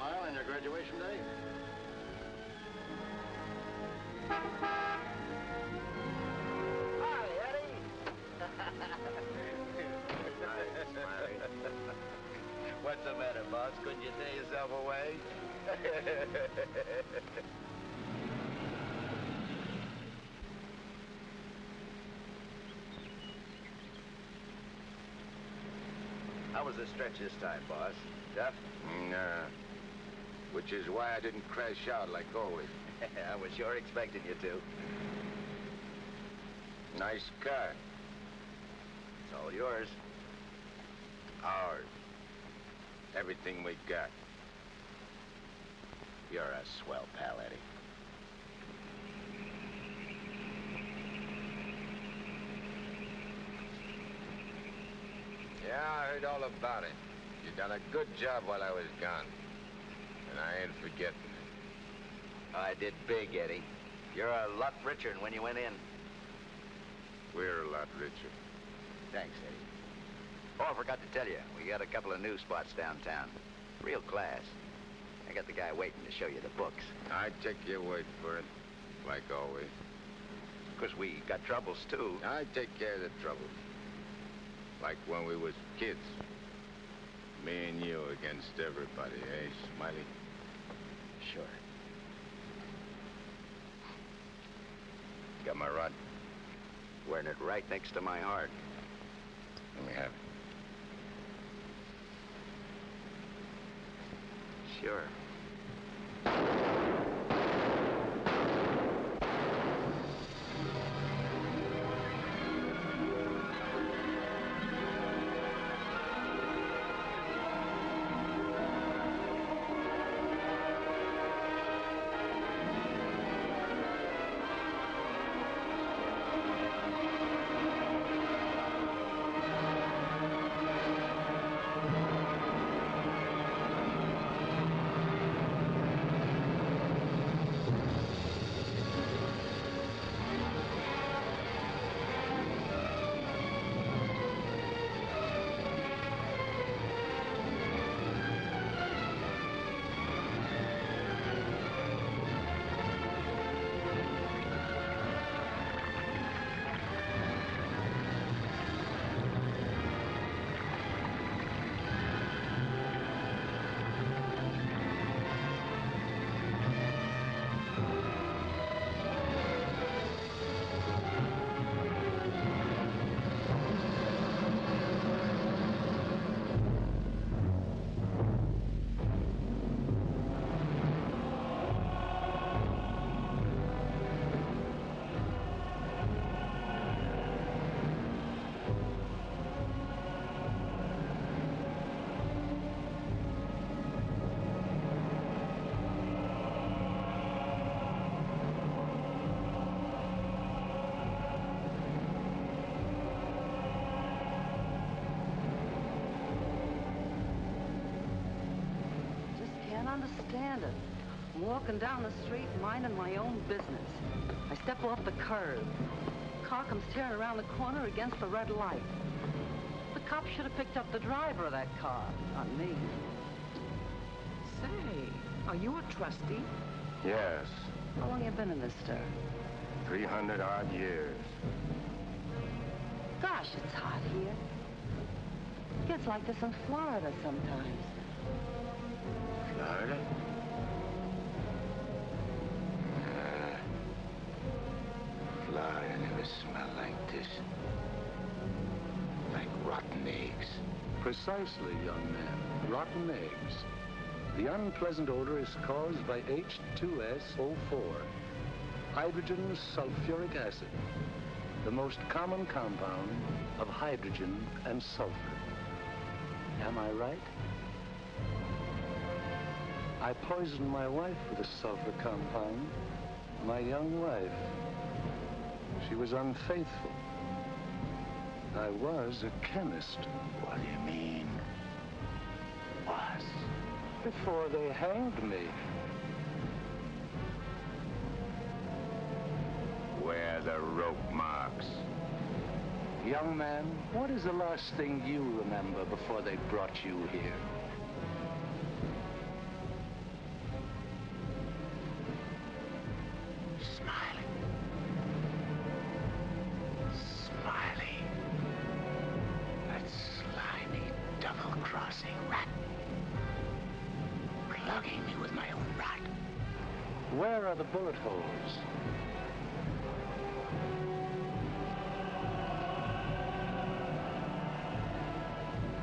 smile on your graduation day? Hi, Eddie. Hi, Smiley. What's the matter, boss? Couldn't you tear yourself away? How was the stretch this time, boss? Tough? Nah. Which is why I didn't crash out like always. I was sure expecting you to. Nice car. It's all yours. Ours. Everything we got. You're a swell pal, Eddie. Yeah, I heard all about it. You done a good job while I was gone. And I ain't forgetting it. I did big, Eddie. You're a lot richer than when you went in. We're a lot richer. Thanks, Eddie. Oh, I forgot to tell you, we got a couple of new spots downtown. Real class. I got the guy waiting to show you the books. I take your word for it, like always. Of course, we got troubles, too. I take care of the troubles. Like when we was kids. Me and you against everybody, eh, Smiley? Sure. Got my rod? Wearing it right next to my heart. Let me have it. Sure. Walking down the street, minding my own business. I step off the curb. Car comes tearing around the corner against the red light. The cop should have picked up the driver of that car, not me. Say, are you a trustee? Yes. How long you been in this stir? 300-odd years. Gosh, it's hot here. It gets like this in Florida sometimes. Florida? Florida never smelled like this. Like rotten eggs. Precisely, young man. Rotten eggs. The unpleasant odor is caused by H2SO4, hydrogen sulfuric acid, the most common compound of hydrogen and sulfur. Am I right? I poisoned my wife with a sulfur compound, my young wife. She was unfaithful. I was a chemist. What do you mean? Was? Before they hanged me. Where are the rope marks? Young man, what is the last thing you remember before they brought you here? Where are the bullet holes?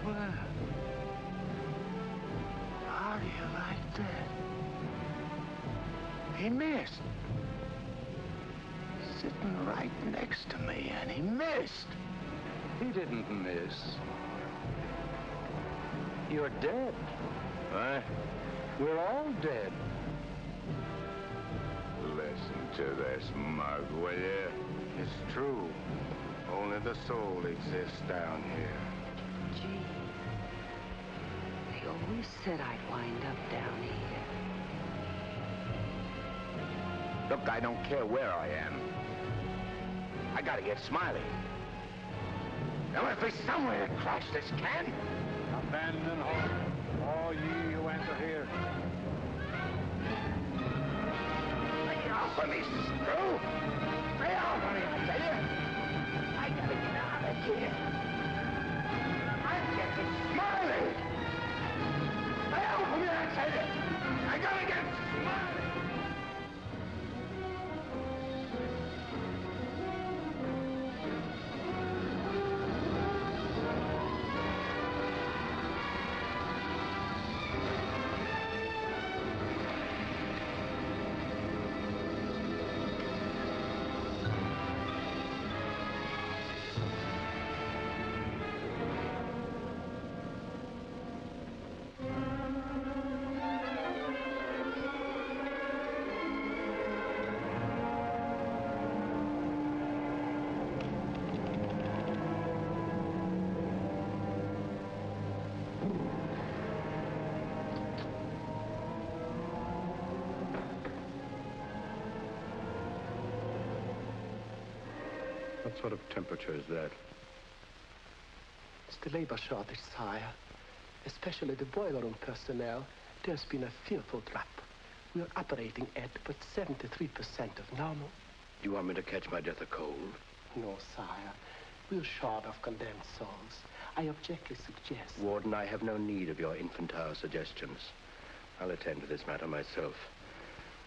Well, how do you like that? He missed. Sitting right next to me, and he missed. He didn't miss. You're dead. What? We're all dead. Listen to this mug, will you? It's true. Only the soul exists down here. Gee, they always said I'd wind up down here. Look, I don't care where I am. I gotta get Smiley. There must be somewhere to crash this can. Abandon hope, all ye who enter here. Lay off of me, screw! Lay off of me, I tell you! I gotta get out of here. I'm getting Smiley! Lay off of me, I tell you! I gotta get Smiley! What sort of temperature is that? It's the labor shortage, sire. Especially the boiler room personnel. There's been a fearful drop. We're operating at but 73% of normal. Do you want me to catch my death of cold? No, sire. We're short of condemned souls. I objectly suggest... Warden, I have no need of your infantile suggestions. I'll attend to this matter myself.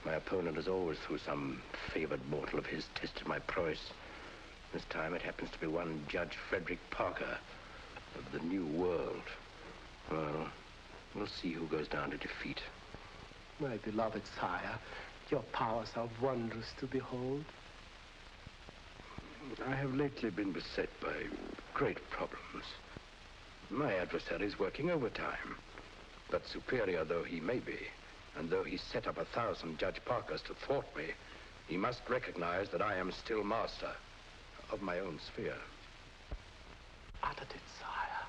My opponent has always, through some favored mortal of his, tested my prowess. This time it happens to be one Judge Frederick Parker of the New World. Well, we'll see who goes down to defeat. My beloved sire, your powers are wondrous to behold. I have lately been beset by great problems. My adversary is working overtime. But superior though he may be, and though he set up 1,000 Judge Parkers to thwart me, he must recognize that I am still master of my own sphere. Uttered it, sire.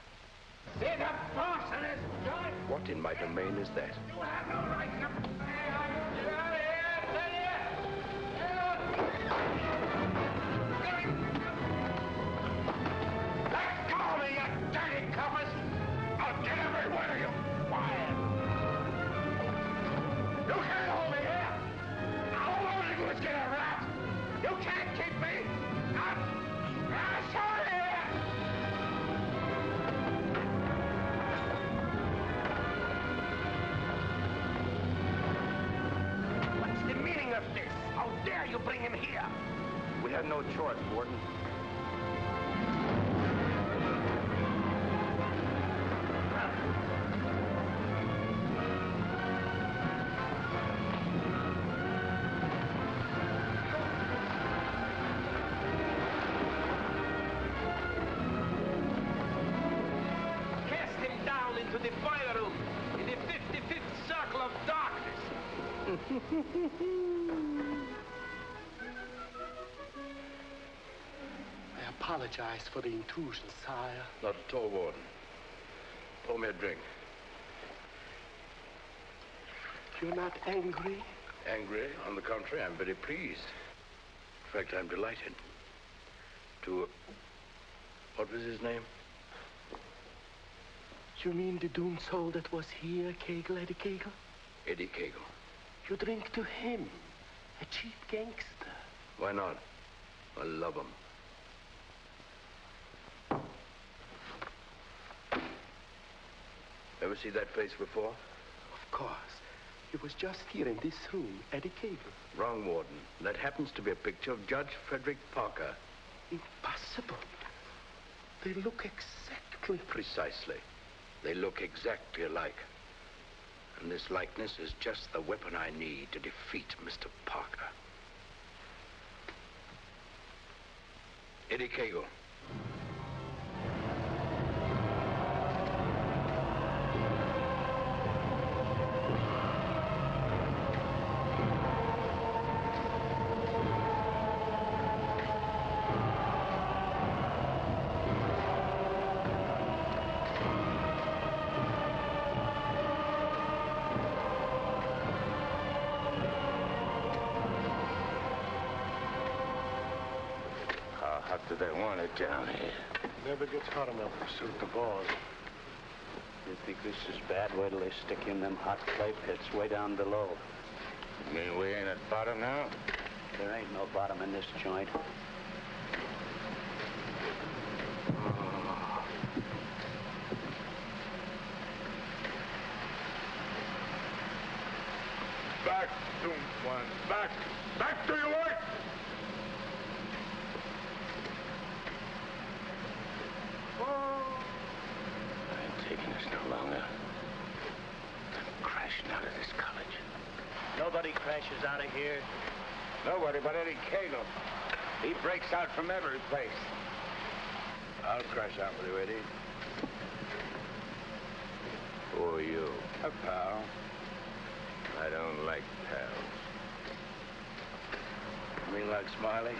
See the boss in his gun! What in my domain is that? You have no right to... Get out of here, I tell you! Let go of me, you dirty coppers! I'll get every one of you fired! You can't hold me here! All I want to do is get a rat! You can't keep me! I'm sorry here! What's the meaning of this? How dare you bring him here? We had no choice, Warden. Cast him down into the boiler room in the 55th circle of darkness. I apologize for the intrusion, sire. Not at all, Warden. Pour me a drink. You're not angry? Angry? On the contrary, I'm very pleased. In fact, I'm delighted. To... what was his name? You mean the doomed soul that was here, Kegel, Eddie Kegel? Eddie Kegel. You drink to him, a cheap gangster. Why not? I love him. Ever see that face before? Of course. It was just here in this room, Eddie Cable. Wrong, Warden. That happens to be a picture of Judge Frederick Parker. Impossible. They look exactly... Precisely. They look exactly alike. And this likeness is just the weapon I need to defeat Mr. Parker. Eddie Cagle. Do they want it down here? Never gets hot enough to suit the boss. You think this is bad? Wait till they stick you in them hot clay pits way down below. You mean we ain't at bottom now? There ain't no bottom in this joint. Back to one. Back. Back to your work! I ain't taking this no longer. I'm crashing out of this college. Nobody crashes out of here. Nobody but Eddie Cagle. He breaks out from every place. I'll crash out with you, Eddie. Who are you? A pal. I don't like pals. You mean like Smiley?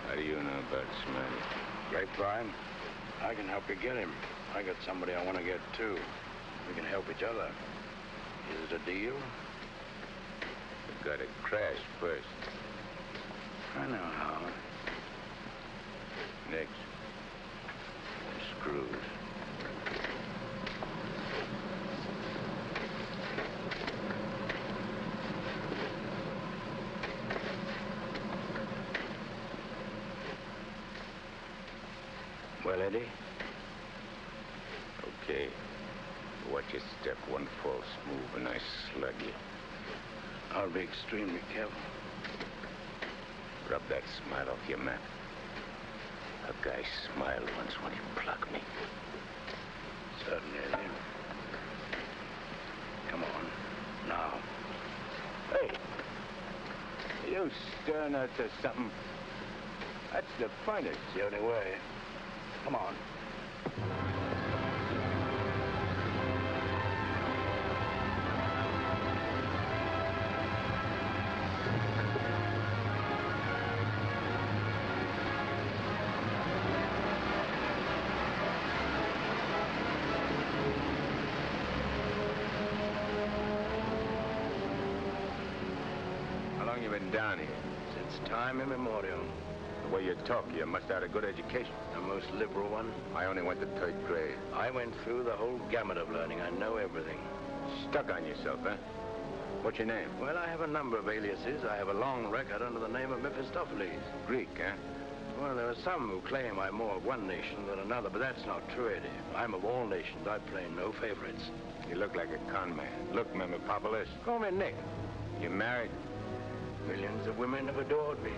How do you know about Smiley? Grapevine. I can help you get him. I got somebody I want to get, too. We can help each other. Is it a deal? You've got to crash first. I know how. Next. The screws. Well, Eddie? Okay. Watch your step. One false move and I slug you. I'll be extremely careful. Rub that smile off your map. A guy smiled once when he plugged me. Certainly, Eddie. Come on. Now. Hey! You stirring us to something? That's the finest. It's the only way. Come on. How long you been down here? Since time immemorial. The way you talk, you must have had a good education. The most liberal one. I only went to third grade. I went through the whole gamut of learning. I know everything. Stuck on yourself, huh? What's your name? Well, I have a number of aliases. I have a long record under the name of Mephistopheles. Greek, huh? Well, there are some who claim I'm more of one nation than another, but that's not true, Eddie. I'm of all nations. I play no favorites. You look like a con man. Look, Memopolis. Call me Nick. You married? Millions of women have adored me.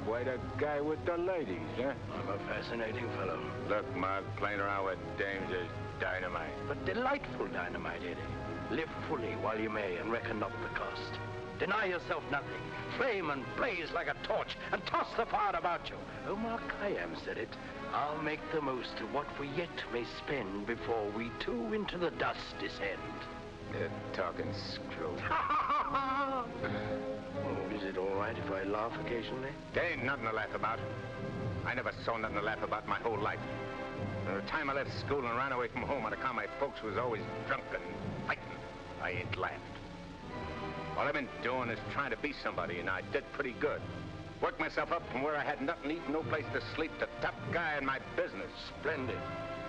Quite a guy with the ladies, huh? I'm a fascinating fellow. Look, Mark, playing around with dames is dynamite. But delightful dynamite, Eddie. Live fully while you may and reckon not the cost. Deny yourself nothing. Flame and blaze like a torch and toss the fire about you. Omar Khayyam said it. I'll make the most of what we yet may spend before we too into the dust descend. You're talking screw. Oh, is it all right if I laugh occasionally? There ain't nothing to laugh about. I never saw nothing to laugh about my whole life. From the time I left school and ran away from home on account my folks was always drunk and fighting, I ain't laughed. All I've been doing is trying to be somebody, and I did pretty good. Worked myself up from where I had nothing to eat, no place to sleep, to top guy in my business. Splendid.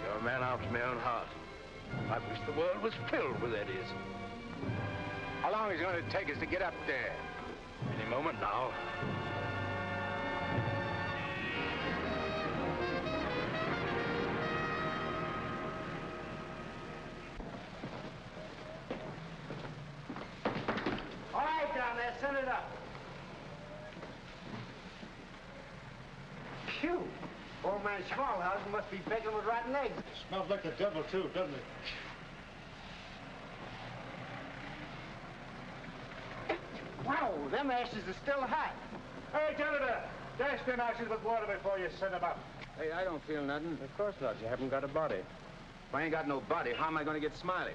You're a man after my own heart. I wish the world was filled with Eddies. How long is it going to take us to get up there? Any moment now. send it up. Phew. Old man Schmalhausen must be begging with rotten eggs. Smells like the devil, too, doesn't it? Wow, them ashes are still hot. Hey, janitor, dash them ashes with water before you send them up. Hey, I don't feel nothing. Of course not. You haven't got a body. If I ain't got no body, how am I going to get Smiley?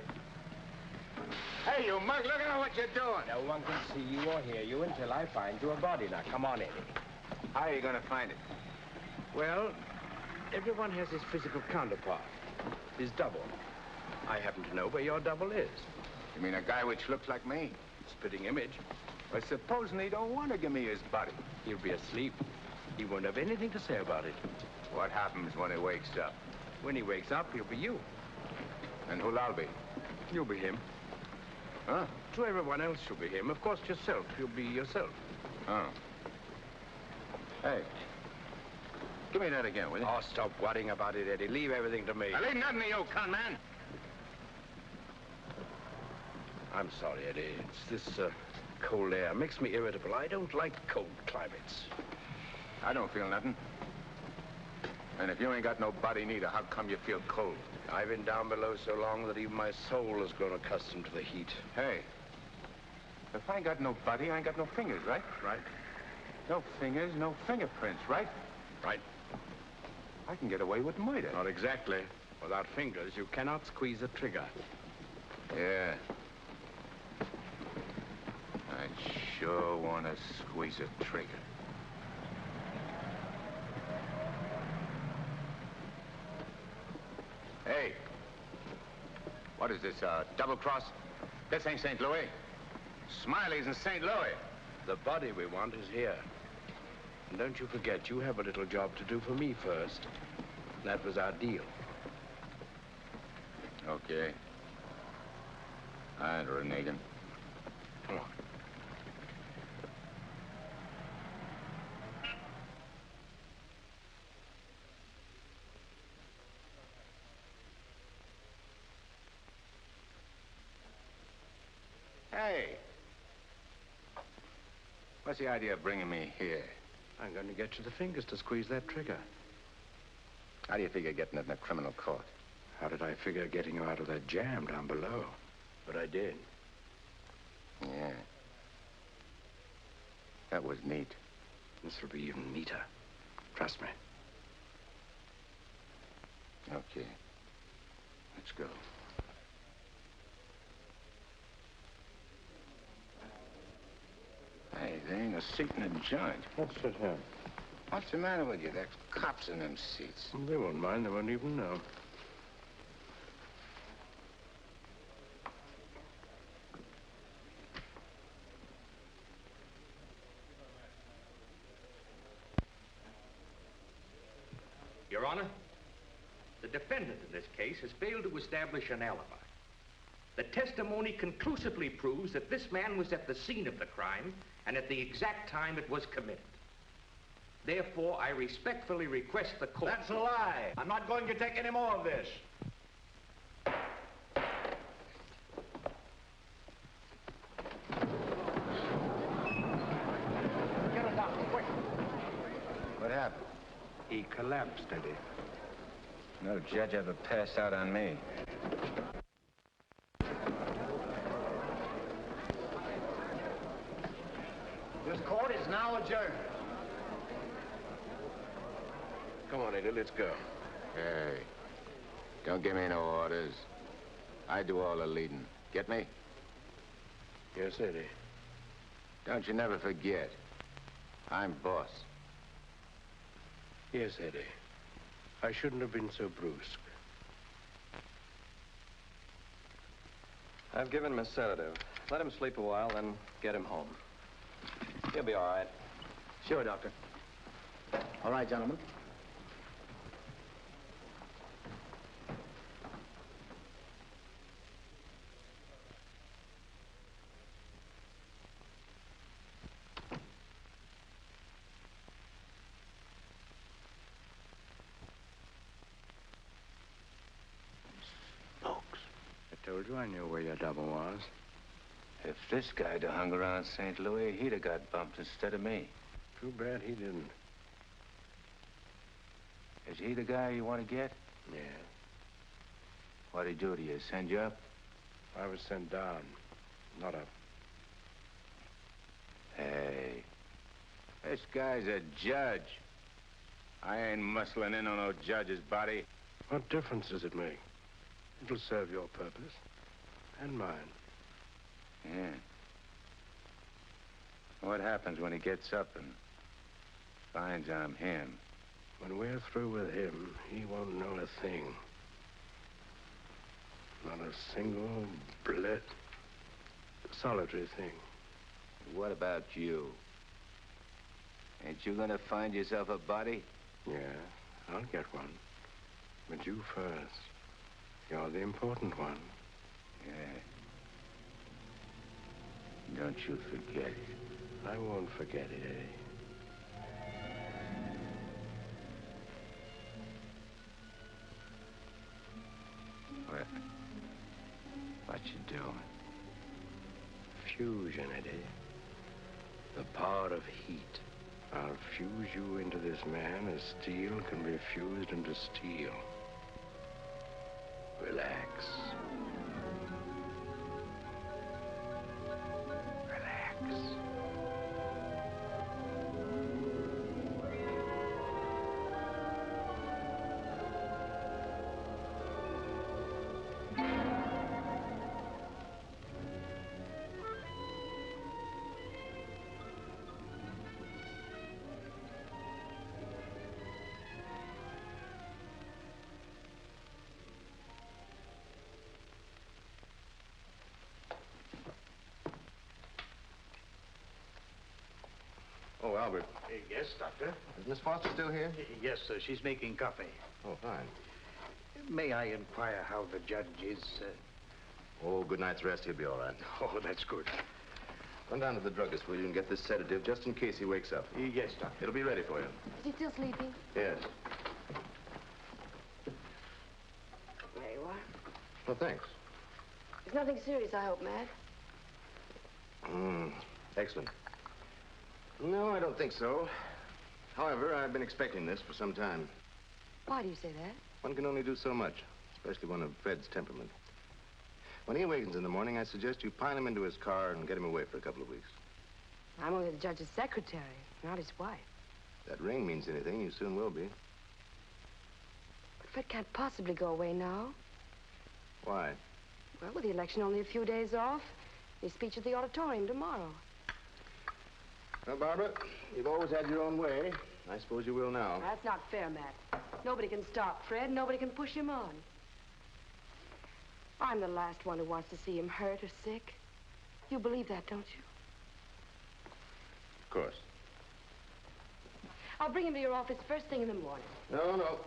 Hey, you mug, look at what you're doing. No one can see you or hear you until I find you a body. Now, come on, Eddie. How are you going to find it? Well, everyone has his physical counterpart, his double. I happen to know where your double is. You mean a guy which looks like me? Spitting image. But supposing he don't want to give me his body? He'll be asleep. He won't have anything to say about it. What happens when he wakes up? When he wakes up, he'll be you. And who'll I be? You'll be him. Huh? To everyone else, you'll be him. Of course, yourself. You'll be yourself. Oh. Hey. Give me that again, will you? Oh, stop worrying about it, Eddie. Leave everything to me. I leave nothing to you, con man. I'm sorry, Eddie. It's this cold air. Makes me irritable. I don't like cold climates. I don't feel nothing. And if you ain't got no body neither, how come you feel cold? I've been down below so long that even my soul has grown accustomed to the heat. Hey, if I ain't got no body, I ain't got no fingers, right? Right. No fingers, no fingerprints, right? Right. I can get away with murder. Not exactly. Without fingers, you cannot squeeze a trigger. Yeah. I sure want to squeeze a trigger. Hey. What is this, double cross? This ain't St. Louis. Smiley's in St. Louis. The body we want is here. And don't you forget, you have a little job to do for me first. That was our deal. Okay. All right, Renegan. Come on. Hey. What's the idea of bringing me here? I'm going to get you the fingers to squeeze that trigger. How do you figure getting it in a criminal court? How did I figure getting you out of that jam down below? But I did. Yeah. That was neat. This will be even neater. Trust me. Okay. Let's go. Hey, there ain't a seat in the joint. Let's sit here. What's the matter with you? There's cops in them seats. They won't mind. They won't even know. Your Honor, the defendant in this case has failed to establish an alibi. The testimony conclusively proves that this man was at the scene of the crime and at the exact time it was committed. Therefore, I respectfully request the court... That's a lie. I'm not going to take any more of this. Get a doctor, quick. What happened? He collapsed, Eddie. No judge ever passed out on me. This court is now adjourned. Come on, Eddie, let's go. Hey, don't give me no orders. I do all the leading. Get me? Yes, Eddie. Don't you never forget. I'm boss. Yes, Eddie. I shouldn't have been so brusque. I've given him a sedative. Let him sleep a while, then get him home. He'll be all right. Sure, Doctor. All right, gentlemen. I told you I knew where your double was. If this guy'd have hung around St. Louis, he'd have got bumped instead of me. Too bad he didn't. Is he the guy you want to get? Yeah. What'd he do to you? Send you up? I was sent down, not up. Hey, this guy's a judge. I ain't muscling in on no judge's body. What difference does it make? It'll serve your purpose. And mine. Yeah. What happens when he gets up and finds I'm him? When we're through with him, he won't know a thing. Not a single solitary thing. What about you? Ain't you gonna find yourself a body? Yeah, I'll get one. But you first. You're the important one. Yeah. Don't you forget it. I won't forget it, Eddie. What you doing? Fusion, Eddie. The power of heat. I'll fuse you into this man as steel can be fused into steel. Relax. Relax. Oh, Albert. Yes, Doctor? Is Miss Foster still here? Yes, sir. She's making coffee. Oh, fine. May I inquire how the judge is? Oh, good night's rest. He'll be all right. Oh, that's good. Run down to the druggist, will you, and get this sedative just in case he wakes up. Yes, Doctor. It'll be ready for you. Is he still sleeping? Yes. There you are. Well, thanks. It's nothing serious, I hope, Matt. Excellent. No, I don't think so. However, I've been expecting this for some time. Why do you say that? One can only do so much, especially one of Fred's temperament. When he awakens in the morning, I suggest you pile him into his car and get him away for a couple of weeks. I'm only the judge's secretary, not his wife. If that ring means anything, you soon will be. But Fred can't possibly go away now. Why? Well, with the election only a few days off, his speech at the auditorium tomorrow. Well, Barbara, you've always had your own way. I suppose you will now. That's not fair, Matt. Nobody can stop Fred. Nobody can push him on. I'm the last one who wants to see him hurt or sick. You believe that, don't you? Of course. I'll bring him to your office first thing in the morning. No.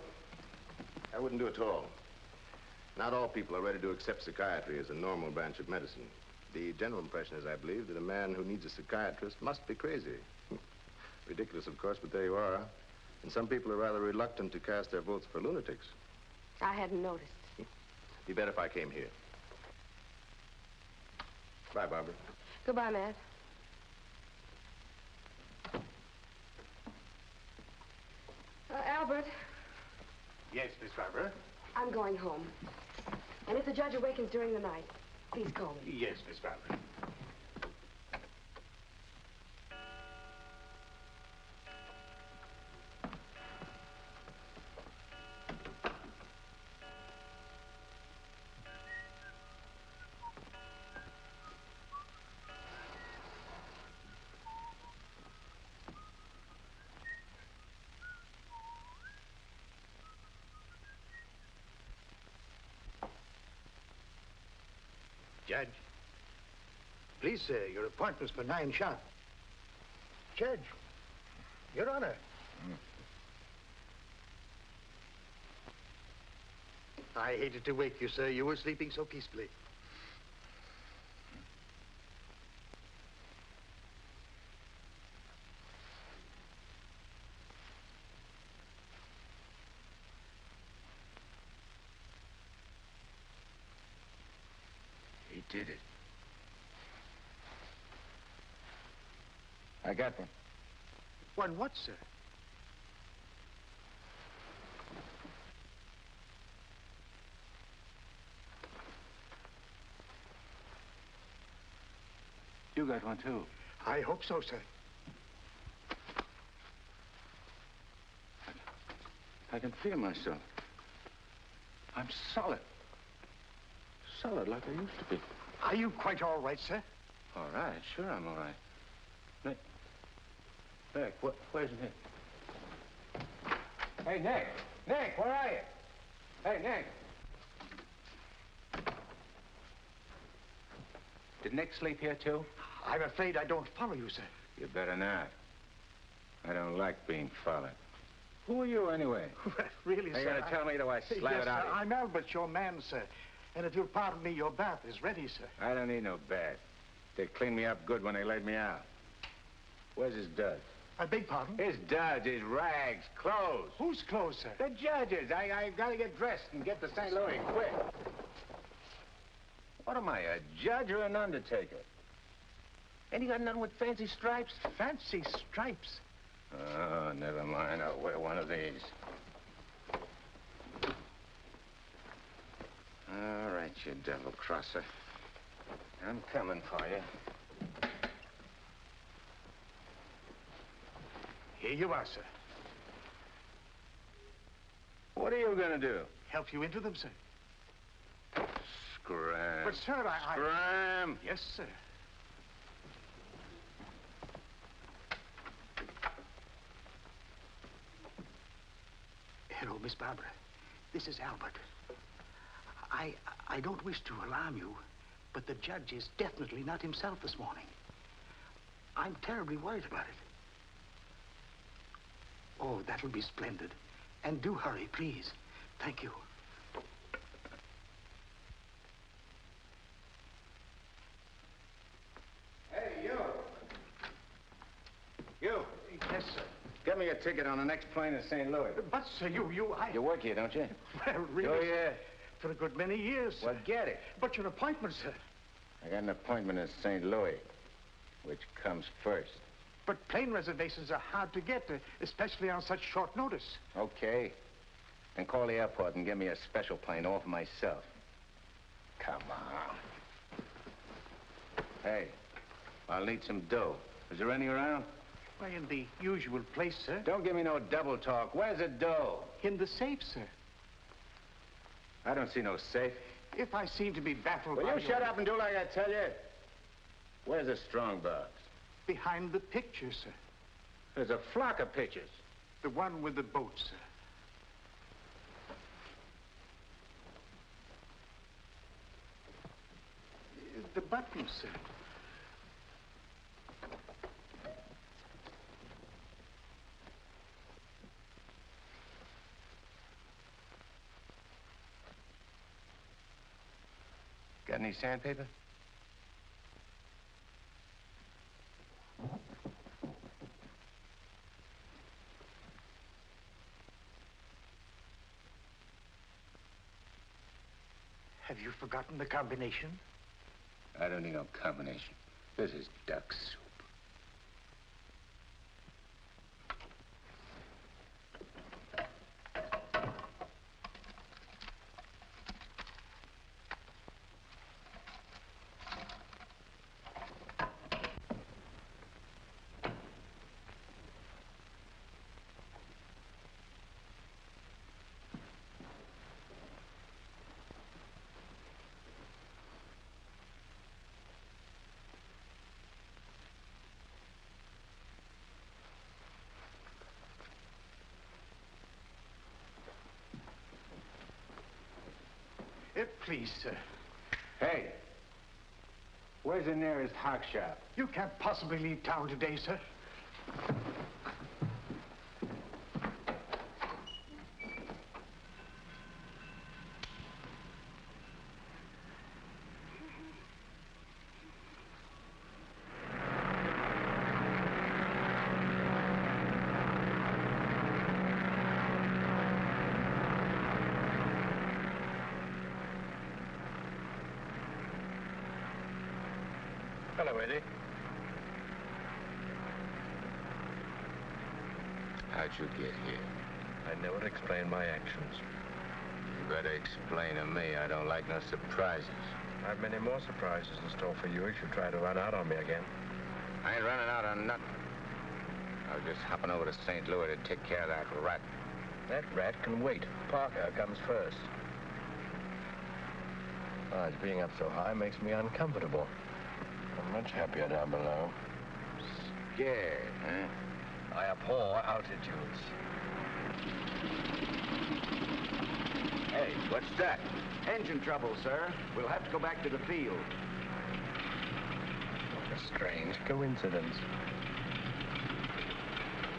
I wouldn't do it at all. Not all people are ready to accept psychiatry as a normal branch of medicine. The general impression is, I believe, that a man who needs a psychiatrist must be crazy. Ridiculous, of course, but there you are. And some people are rather reluctant to cast their votes for lunatics. I hadn't noticed. Be better if I came here. Bye, Barbara. Goodbye, Matt. Albert. Yes, Miss Barbara? I'm going home. And if the judge awakens during the night, please call me. Yes, Miss Barbara. Judge. Please, sir, your appointment's for 9 sharp. Judge. Your Honor. I hated to wake you, sir. You were sleeping so peacefully. He did it. I got one. One what, sir? You got one, too. I hope so, sir. I can feel myself. I'm solid. Solid like I used to be. Are you quite all right, sir? All right, sure I'm all right. Nick. Nick, where's Nick? Hey, Nick! Nick, where are you? Hey, Nick! Did Nick sleep here, too? I'm afraid I don't follow you, sir. You better not. I don't like being followed. Who are you, anyway? Really, You sir? gotta tell me, do I slap yes, it out sir, of you? I'm Albert, your man, sir. And if you'll pardon me, your bath is ready, sir. I don't need no bath. They cleaned me up good when they laid me out. Where's his duds? I beg pardon? His duds, his rags, clothes. Whose clothes, sir? The judge's. I gotta get dressed and get to St. Louis, quick. What am I, a judge or an undertaker? Ain't you got nothing with fancy stripes? Fancy stripes? Oh, never mind. I'll wear one of these. All right, you double-crosser. I'm coming for you. Here you are, sir. What are you gonna do? Help you into them, sir. Scram. But, sir, I... Scram! Yes, sir. Hello, Miss Barbara. This is Albert. I don't wish to alarm you, but the judge is definitely not himself this morning. I'm terribly worried about it. Oh, that'll be splendid. And do hurry, please. Thank you. Hey, you! You! Yes, sir. Get me a ticket on the next plane to St. Louis. But, sir, You work here, don't you? Well, really... Oh, yeah. For a good many years, sir. Well, get it. But your appointment, sir. I got an appointment in St. Louis. Which comes first? But plane reservations are hard to get, especially on such short notice. Okay. Then call the airport and get me a special plane all for myself. Come on. Hey, I'll need some dough. Is there any around? Why, in the usual place, sir. Don't give me no double talk. Where's the dough? In the safe, sir. I don't see no safe. If I seem to be baffled Will by you shut up and do like I tell you? Where's the strong box? Behind the picture, sir. There's a flock of pictures. The one with the boat, sir. The button, sir. Got any sandpaper? Have you forgotten the combination? I don't need no combination. This is duck soup. Please, sir. Hey, where's the nearest hock shop? You can't possibly leave town today, sir. Hello, Eddie. How'd you get here? I never explain my actions. You better explain to me. I don't like no surprises. I've many more surprises in store for you if you try to run out on me again. I ain't running out on nothing. I was just hopping over to St. Louis to take care of that rat. That rat can wait. Parker comes first. Besides, being up so high makes me uncomfortable. I'm much happier down below. Scared, huh? I abhor altitudes. Hey, what's that? Engine trouble, sir. We'll have to go back to the field. What a strange coincidence.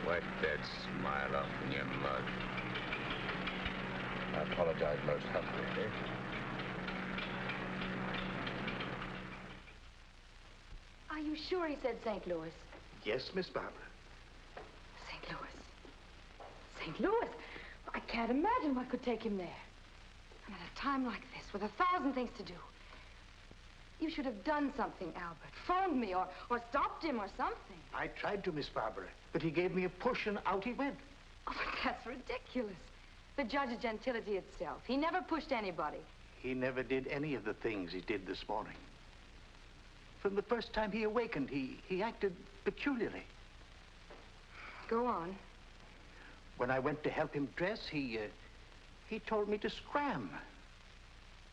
Wipe that smile off in your mug. I apologize most humbly. Are you sure he said St. Louis? Yes, Miss Barbara. St. Louis. St. Louis? I can't imagine what could take him there. And at a time like this, with 1,000 things to do. You should have done something, Albert. Phoned me or stopped him or something. I tried to, Miss Barbara, but he gave me a push and out he went. Oh, but that's ridiculous. The judge is gentility itself. He never pushed anybody. He never did any of the things he did this morning. From the first time he awakened, he acted peculiarly. Go on. When I went to help him dress, he told me to scram.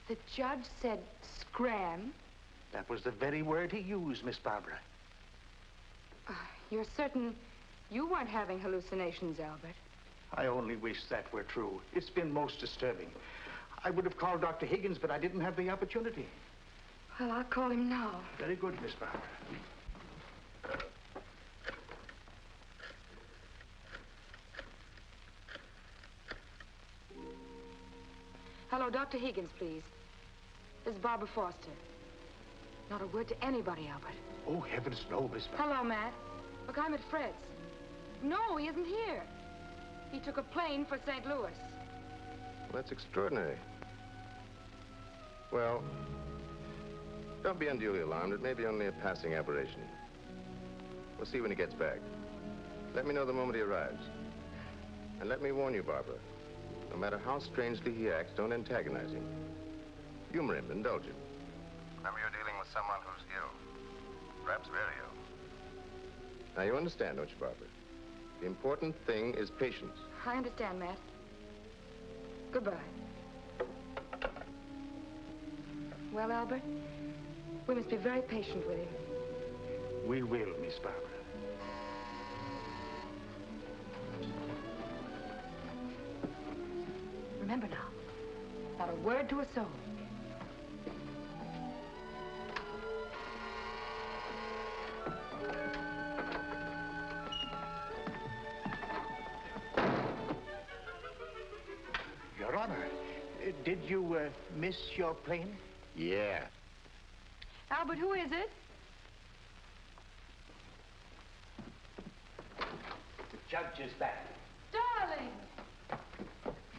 The judge said scram? That was the very word he used, Miss Barbara. You're certain you weren't having hallucinations, Albert? I only wish that were true. It's been most disturbing. I would have called Dr. Higgins, but I didn't have the opportunity. Well, I'll call him now. Very good, Miss Barbara. Hello, Dr. Higgins, please. This is Barbara Foster. Not a word to anybody, Albert. Oh, heavens, no, Miss Barbara. Hello, Matt. Look, I'm at Fred's. No, he isn't here. He took a plane for St. Louis. Well, that's extraordinary. Well, don't be unduly alarmed. It may be only a passing aberration. We'll see when he gets back. Let me know the moment he arrives. And let me warn you, Barbara, no matter how strangely he acts, don't antagonize him. Humor him, indulge him. Remember, you're dealing with someone who's ill. Perhaps very ill. Now, you understand, don't you, Barbara? The important thing is patience. I understand, Matt. Goodbye. Well, Albert, we must be very patient with him. We will, Miss Barbara. Remember now, not a word to a soul. Your Honor, did you miss your plane? Yeah. Albert, who is it? The judge is back. Darling!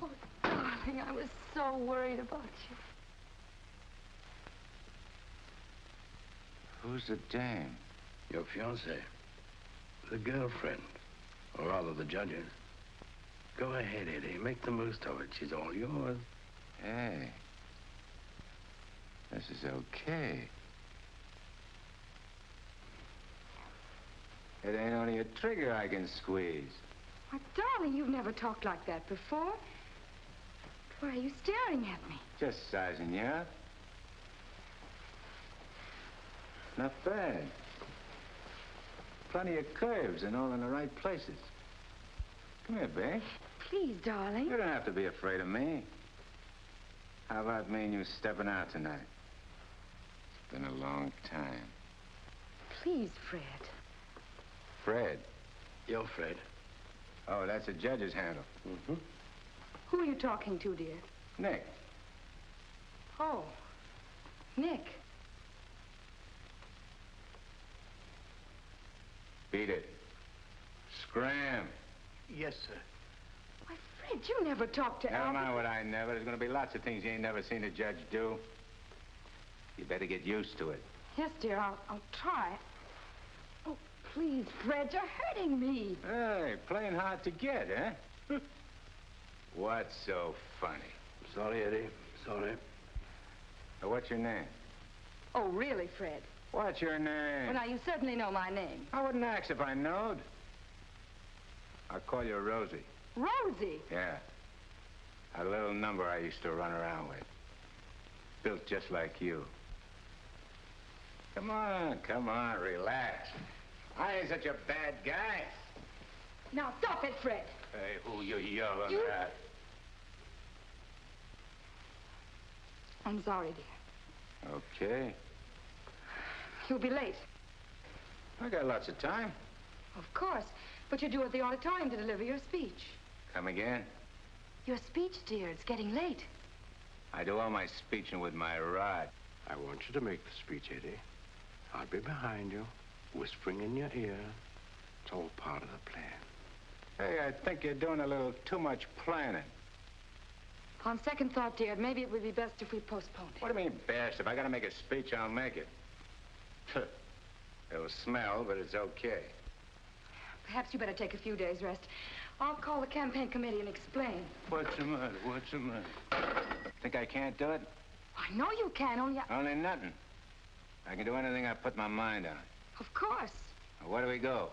Oh, darling, I was so worried about you. Who's the dame? Your fiancée. The girlfriend. Or rather, the judge's. Go ahead, Eddie. Make the most of it. She's all yours. Hey. This is okay. It ain't only a trigger I can squeeze. Why, darling, you've never talked like that before. Why are you staring at me? Just sizing you up. Not bad. Plenty of curves and all in the right places. Come here, babe. Please, darling. You don't have to be afraid of me. How about me and you stepping out tonight? It's been a long time. Please, Fred. Fred? You're Fred. Oh, that's a judge's handle. Mm-hmm. Who are you talking to, dear? Nick. Oh, Nick. Beat it. Scram. Yes, sir. Why, Fred, you never talked to Never Albert. mind what I never. There's going to be lots of things you ain't never seen a judge do. You better get used to it. Yes, dear, I'll try. Oh, Please, Fred, you're hurting me. Hey, playing hard to get, eh? What's so funny? Sorry, Eddie. Sorry. What's your name? Oh, really, Fred? What's your name? Well, now, you certainly know my name. I wouldn't ask if I knowed. I'll call you Rosie. Rosie? Yeah. A little number I used to run around with. Built just like you. Come on, relax. I ain't such a bad guy. Now, stop it, Fred. Hey, who you yelling at? I'm sorry, dear. Okay. You'll be late. I got lots of time. Of course. But you're due at the auditorium to deliver your speech. Come again? Your speech, dear. It's getting late. I do all my speeching with my rod. I want you to make the speech, Eddie. I'll be behind you, whispering in your ear. It's all part of the plan. Hey, I think you're doing a little too much planning. On second thought, dear, maybe it would be best if we postponed it. What do you mean, best? If I gotta make a speech, I'll make it. It'll smell, but it's okay. Perhaps you better take a few days' rest. I'll call the campaign committee and explain. What's the matter? What's the matter? Think I can't do it? I know you can, Only nothing. I can do anything I put my mind on. Of course. Now, where do we go?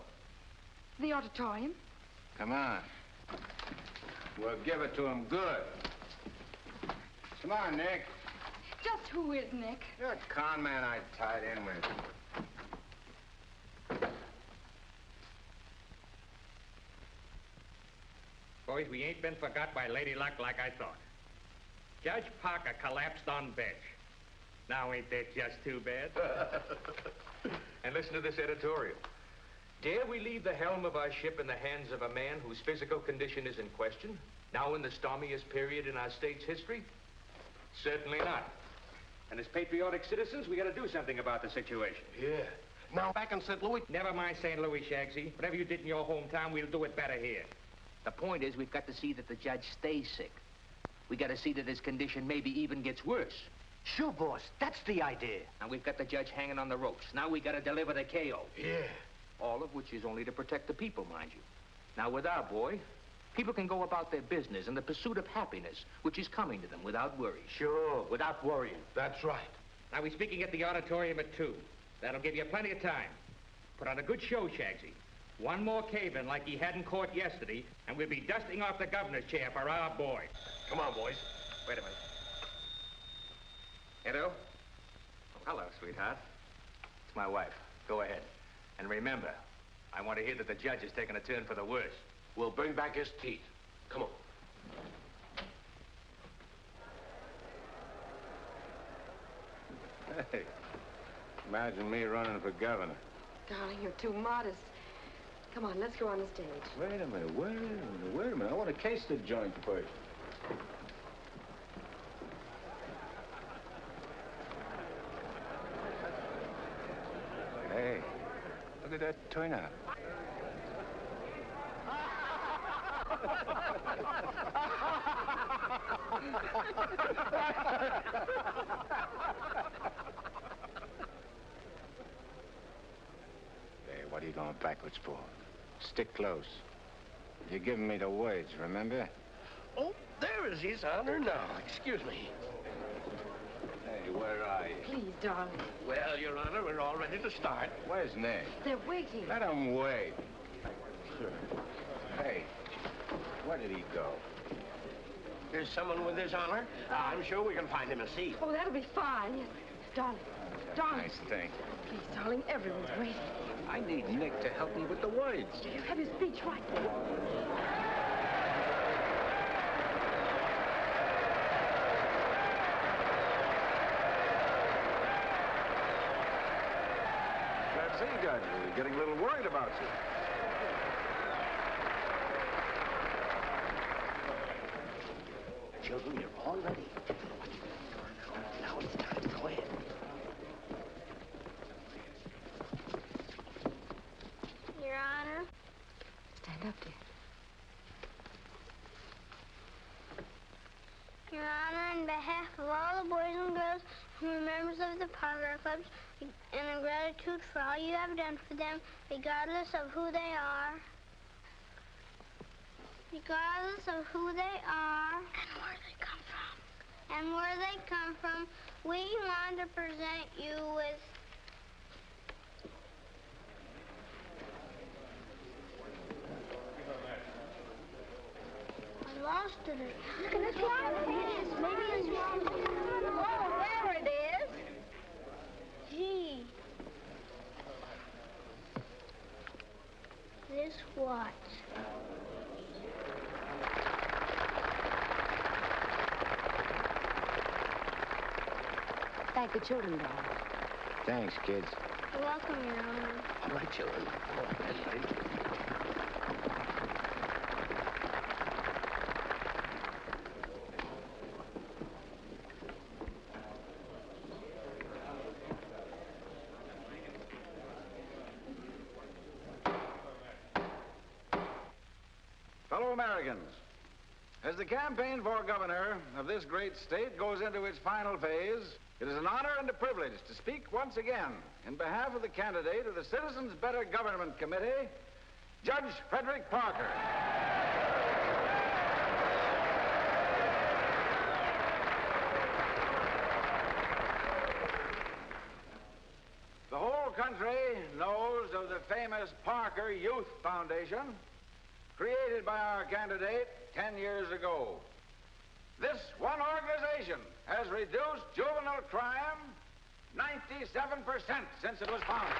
The auditorium. Come on. We'll give it to him good. Come on, Nick. Just who is Nick? You're a con man I tied in with. Boys, we ain't been forgot by Lady Luck like I thought. Judge Parker collapsed on bench. Now ain't that just too bad? And listen to this editorial. Dare we leave the helm of our ship in the hands of a man whose physical condition is in question, now in the stormiest period in our state's history? Certainly not. And as patriotic citizens, we gotta do something about the situation. Yeah. Now, back in St. Louis... Never mind St. Louis, Shagsy. Whatever you did in your hometown, we'll do it better here. The point is, we've got to see that the judge stays sick. We got to see that his condition maybe even gets worse. Sure, boss. That's the idea. And we've got the judge hanging on the ropes. Now we got to deliver the KO. Yeah. All of which is only to protect the people, mind you. Now, with our boy, people can go about their business in the pursuit of happiness, which is coming to them without worry. Sure, without worrying. That's right. Now, we're speaking at the auditorium at 2. That'll give you plenty of time. Put on a good show, Shagsy. One more cave-in like he had in court yesterday, and we'll be dusting off the governor's chair for our boy. Come on, boys. Wait a minute. Edo? Oh, hello, sweetheart. It's my wife. Go ahead. And remember, I want to hear that the judge is taking a turn for the worse. We'll bring back his teeth. Come on. Hey, imagine me running for governor. Darling, you're too modest. Come on, let's go on the stage. Wait a minute. I want to case the joint first. Hey, look at that turnout. Hey, what are you going backwards for? Stick close. You're giving me the words, remember? Oh, there is his honor now. Excuse me. Hey, where are you? Please, darling. Well, Your Honor, we're all ready to start. Where's Nick? They're waiting. Let him wait. Hey, where did he go? There's someone with his honor. I'm sure we can find him a seat. Oh, that'll be fine. Yes. Darling. Darling. Nice thing. Please, darling, everyone's waiting. I need Nick to help me with the words. You have your speech right there. That's it, guys. We're getting a little worried about you. Children, you're all ready. Now it's time. Go ahead. Your Honor. Stand up, dear. Your Honor, on behalf of all the boys and girls We're members of the Parker Clubs and in gratitude for all you have done for them, regardless of who they are. Regardless of who they are. And where they come from. And where they come from, we want to present you with... I lost it. Look at this one. It is. Maybe it's wrong. Oh, there it is. Gee. This what? Thank the children, Dad. Thanks, kids. You're welcome, Your Honor. All right, children. All right, that's right. Fellow Americans, as the campaign for governor of this great state goes into its final phase, it is an honor and a privilege to speak once again in behalf of the candidate of the Citizens Better Government Committee, Judge Frederick Parker. The whole country knows of the famous Parker Youth Foundation, created by our candidate 10 years ago. This one organization has reduced juvenile crime 97% since it was founded.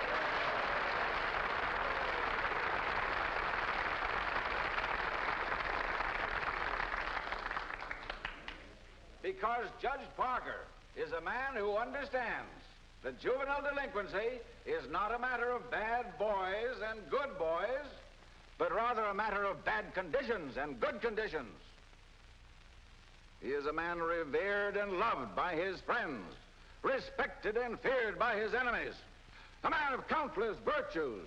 Because Judge Parker is a man who understands that juvenile delinquency is not a matter of bad boys and good boys, but rather a matter of bad conditions and good conditions. He is a man revered and loved by his friends, respected and feared by his enemies, a man of countless virtues.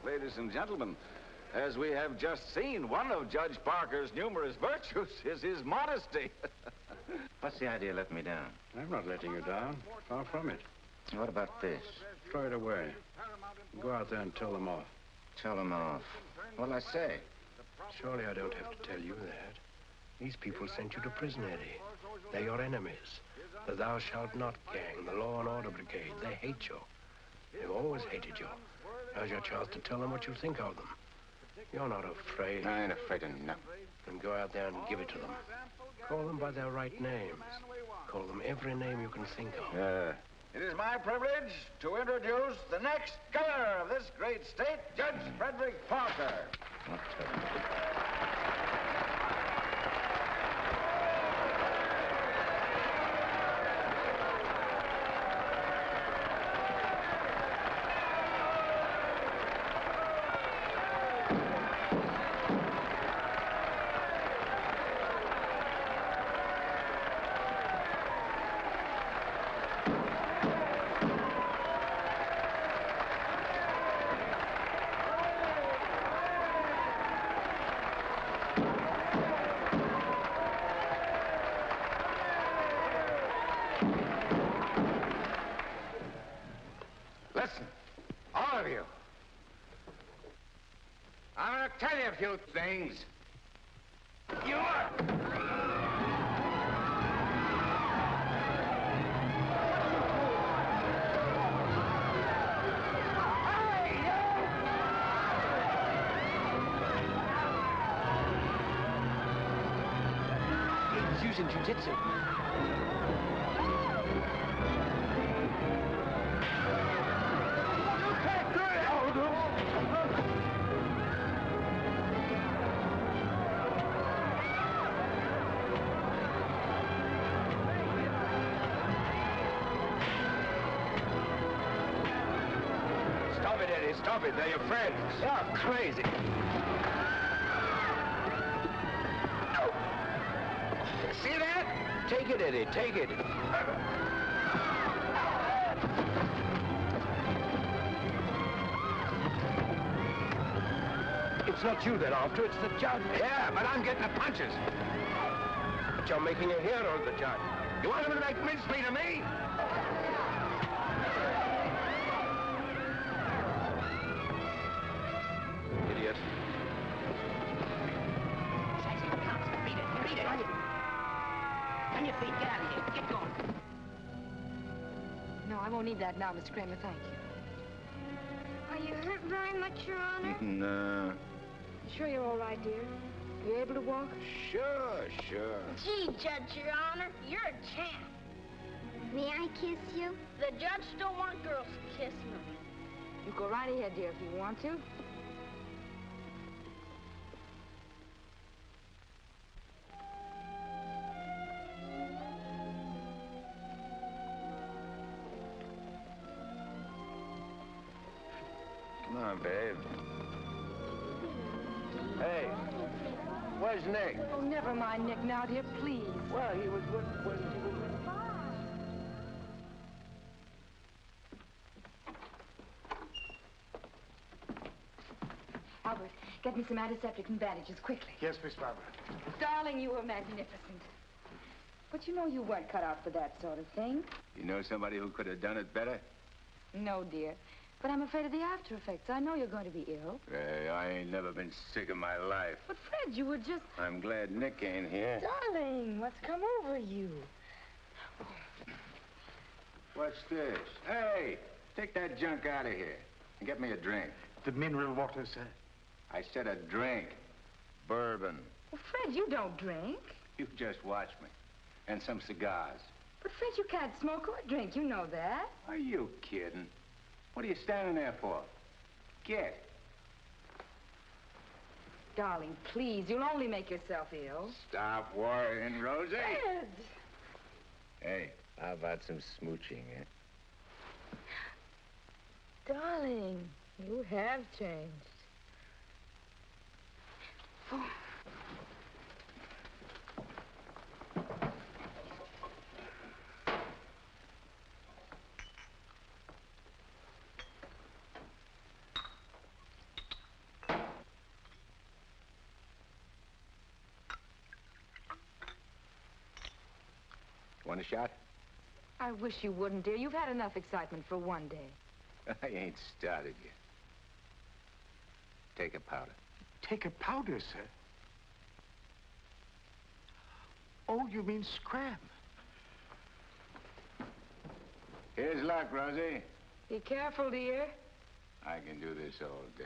Ladies and gentlemen, as we have just seen, one of Judge Parker's numerous virtues is his modesty. What's the idea of letting me down? I'm not letting you down. Far from it. What about this? Throw it away. Go out there and tell them off. Tell them off. What'll I say? Surely I don't have to tell you that. These people sent you to prison, Eddie. They're your enemies. The Thou Shalt Not gang, the Law and Order Brigade. They hate you. They've always hated you. Now's your chance to tell them what you think of them. You're not afraid. I ain't afraid of nothing. Then go out there and give it to them. Call them by their right names. Call them every name you can think of. It is my privilege to introduce the next governor of this great state, Judge Frederick Parker. Listen, all of you. I'm going to tell you a few things. You are... He's using jiu-jitsu. Stop it, Eddie. Stop it. They're your friends. You're crazy. See that? Take it, Eddie. Take it. It's It's not you they're after, it's the judge. Yeah, but I'm getting the punches. But you're making a hero of the judge. You want him to make mincemeat of me? Idiot. Beat it. On your feet, get out of here. Get going. No, I won't need that now, Mr. Kramer, thank you. Are you hurt very much, Your Honor? No. Sure you're all right, dear? You able to walk? Sure. Gee, Judge, Your Honor, you're a champ. May I kiss you? The judge don't want girls kissing him. You go right ahead, dear, if you want to. Come on, babe. Hey, where's Nick? Oh, never mind Nick now, dear, please. Well, he was with... Albert, get me some antiseptic and bandages, quickly. Yes, Miss Barbara. Darling, you were magnificent. But you know you weren't cut out for that sort of thing. You know somebody who could have done it better? No, dear. But I'm afraid of the after effects. I know you're going to be ill. Hey, I ain't never been sick in my life. But, Fred, you were just... I'm glad Nick ain't here. Darling, what's come over you? What's this? Hey, take that junk out of here and get me a drink. The mineral water, sir. I said a drink. Bourbon. Well, Fred, you don't drink. You just watch me. And some cigars. But, Fred, you can't smoke or drink. You know that. Are you kidding? What are you standing there for? Get. Darling, please, you'll only make yourself ill. Stop worrying, Rosie. Fred! Hey, how about some smooching, eh? Darling, you have changed. Oh. Want a shot? I wish you wouldn't, dear. You've had enough excitement for one day. I ain't started yet. Take a powder. Take a powder, sir? Oh, you mean scram? Here's luck, Rosie. Be careful, dear. I can do this all day.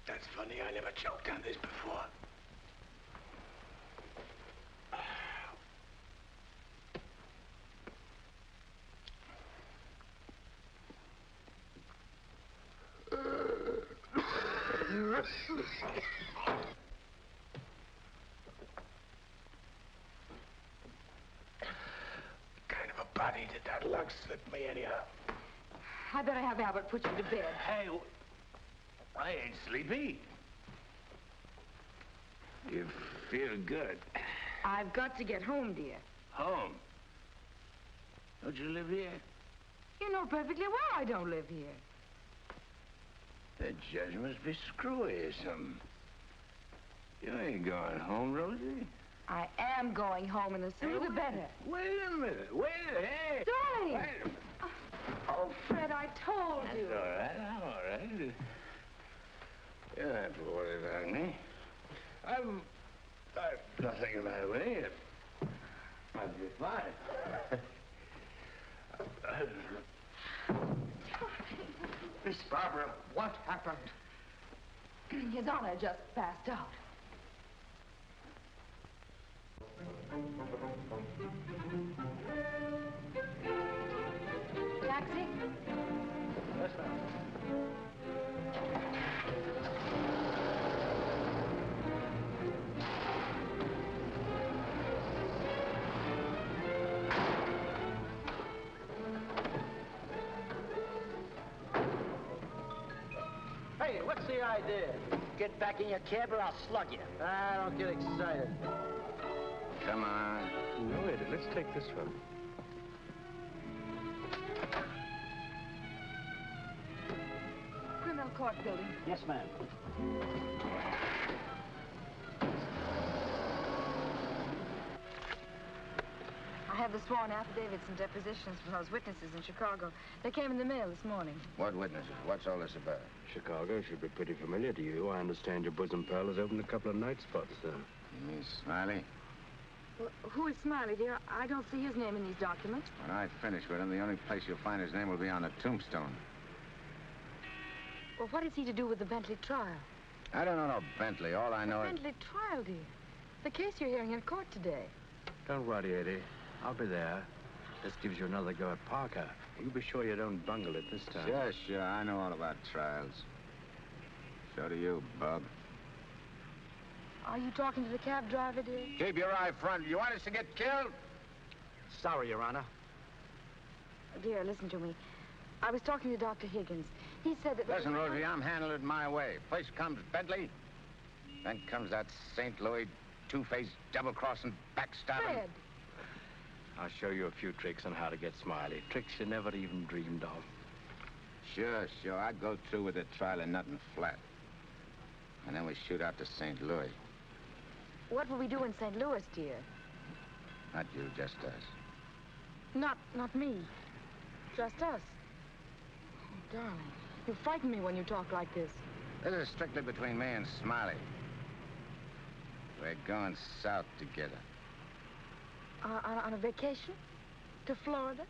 That's funny, I never choked on this before. Kind of a body did that lug slip me anyhow? I better have Albert put you to bed. Hey, I ain't sleepy. You feel good. I've got to get home, dear. Home? Don't you live here? You know perfectly well I don't live here. The judge must be screwy or something. You ain't going home, Rosie. I am going home, and the sooner the better. Wait a minute. Hey. Darling! Wait a minute. Oh, Fred, I told you. That's all right. I'm all right. You don't have to worry about me. I've nothing the matter with me. I'll be fine. Miss Barbara, what happened? His Honor just passed out. Taxi? Yes, ma'am. Hey, what's the idea? Get back in your cab or I'll slug you. Don't get excited. Come on. No, Eddie, let's take this one. Criminal court building. Yes, ma'am. I have the sworn affidavits and depositions from those witnesses in Chicago. They came in the mail this morning. What witnesses? What's all this about? Chicago should be pretty familiar to you. I understand your bosom pal has opened a couple of night spots there. You mean Smiley? Well, who is Smiley, dear? I don't see his name in these documents. When I finish with him, the only place you'll find his name will be on the tombstone. Well, what is he to do with the Bentley trial? I don't know no Bentley. All I know is... Bentley trial, dear. The case you're hearing in court today. Don't worry, Eddie. I'll be there. This gives you another go at Parker. You be sure you don't bungle it this time. Sure. I know all about trials. So do you, Bub. Are you talking to the cab driver, dear? Keep your eye front. You want us to get killed? Sorry, Your Honor. Dear, listen to me. I was talking to Dr. Higgins. He said that... Listen, Rosie, I'm handling it my way. First comes Bentley, then comes that St. Louis two-faced, double-crossing, backstabbing... Fred! I'll show you a few tricks on how to get Smiley. Tricks you never even dreamed of. Sure. I'd go through with the trial and nothing flat. And then we shoot out to St. Louis. What will we do in St. Louis, dear? Not you, just us. Not me. Just us. Oh, darling, you frighten me when you talk like this. This is strictly between me and Smiley. We're going south together. On a vacation? To Florida?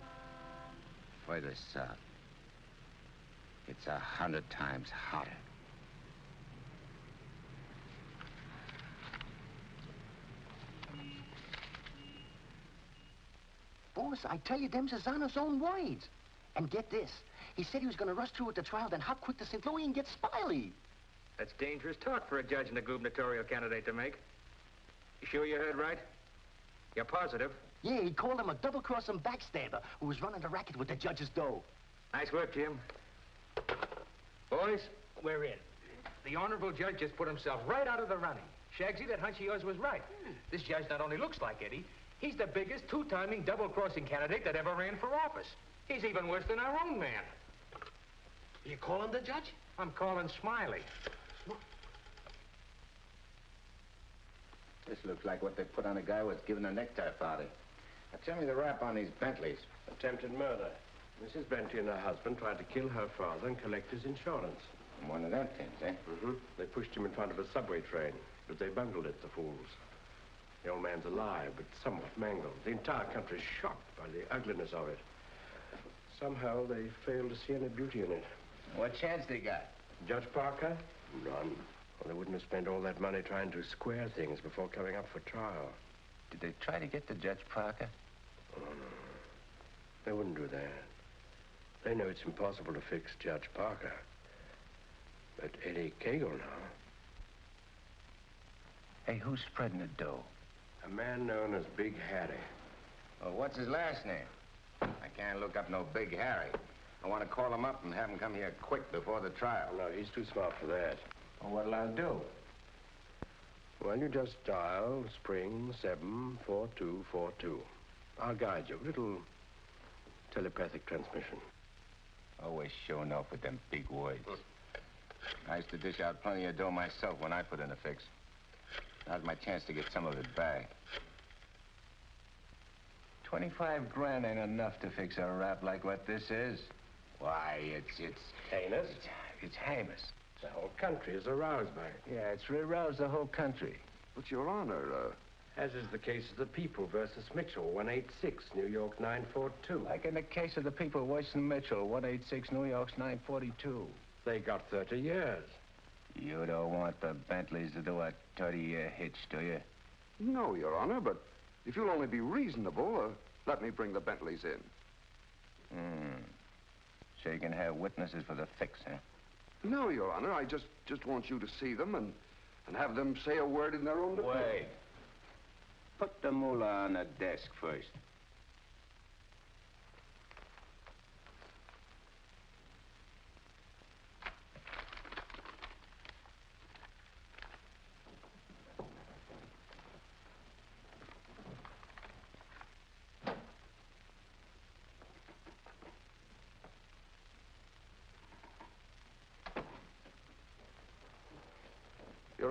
Further south. It's 100 times hotter. Boss, I tell you, them's his honor's own words. And get this. He said he was going to rush through with the trial, then hop quick to St. Louis and get Smiley. That's dangerous talk for a judge and a gubernatorial candidate to make. You sure you heard right? You're positive? Yeah, he called him a double-crossing backstabber who was running the racket with the judge's dough. Nice work, Jim. Boys, we're in. The honorable judge just put himself right out of the running. Shagsy, that hunch of yours was right. This judge not only looks like Eddie, he's the biggest two-timing double-crossing candidate that ever ran for office. He's even worse than our own man. You calling the judge? I'm calling Smiley. This looks like what they put on a guy who was given a necktie party. Now, tell me the rap on these Bentleys. Attempted murder. Mrs. Bentley and her husband tried to kill her father and collect his insurance. One of them things, eh? Mm-hmm. They pushed him in front of a subway train, but they bungled it, the fools. The old man's alive, but somewhat mangled. The entire country's shocked by the ugliness of it. Somehow they failed to see any beauty in it. What chance they got? Judge Parker? None. Well, they wouldn't have spent all that money trying to square things before coming up for trial. Did they try to get to Judge Parker? Oh, no. They wouldn't do that. They know it's impossible to fix Judge Parker. But Eddie Cagle now. Hey, who's spreading the dough? A man known as Big Harry. Well, what's his last name? I can't look up no Big Harry. I want to call him up and have him come here quick before the trial. No, he's too smart for that. Well, what'll I do? Well, you just dial spring 74242. I'll guide you. Little telepathic transmission. Always showing off with them big words. I used to dish out plenty of dough myself when I put in a fix. Now's my chance to get some of it back. 25 grand ain't enough to fix a rap like what this is. Why, it's heinous. It's heinous. The whole country is aroused by it. Yeah, it's aroused the whole country. But, Your Honor, as is the case of the People versus Mitchell, 186, New York 942. Like in the case of the People, Weston Mitchell, 186, New York's 942. They got 30 years. You don't want the Bentleys to do a 30-year hitch, do you? No, Your Honor, but if you'll only be reasonable, let me bring the Bentleys in. So you can have witnesses for the fix, huh? No, Your Honor, I just want you to see them and have them say a word in their own defense. Wait. Put the moolah on the desk first.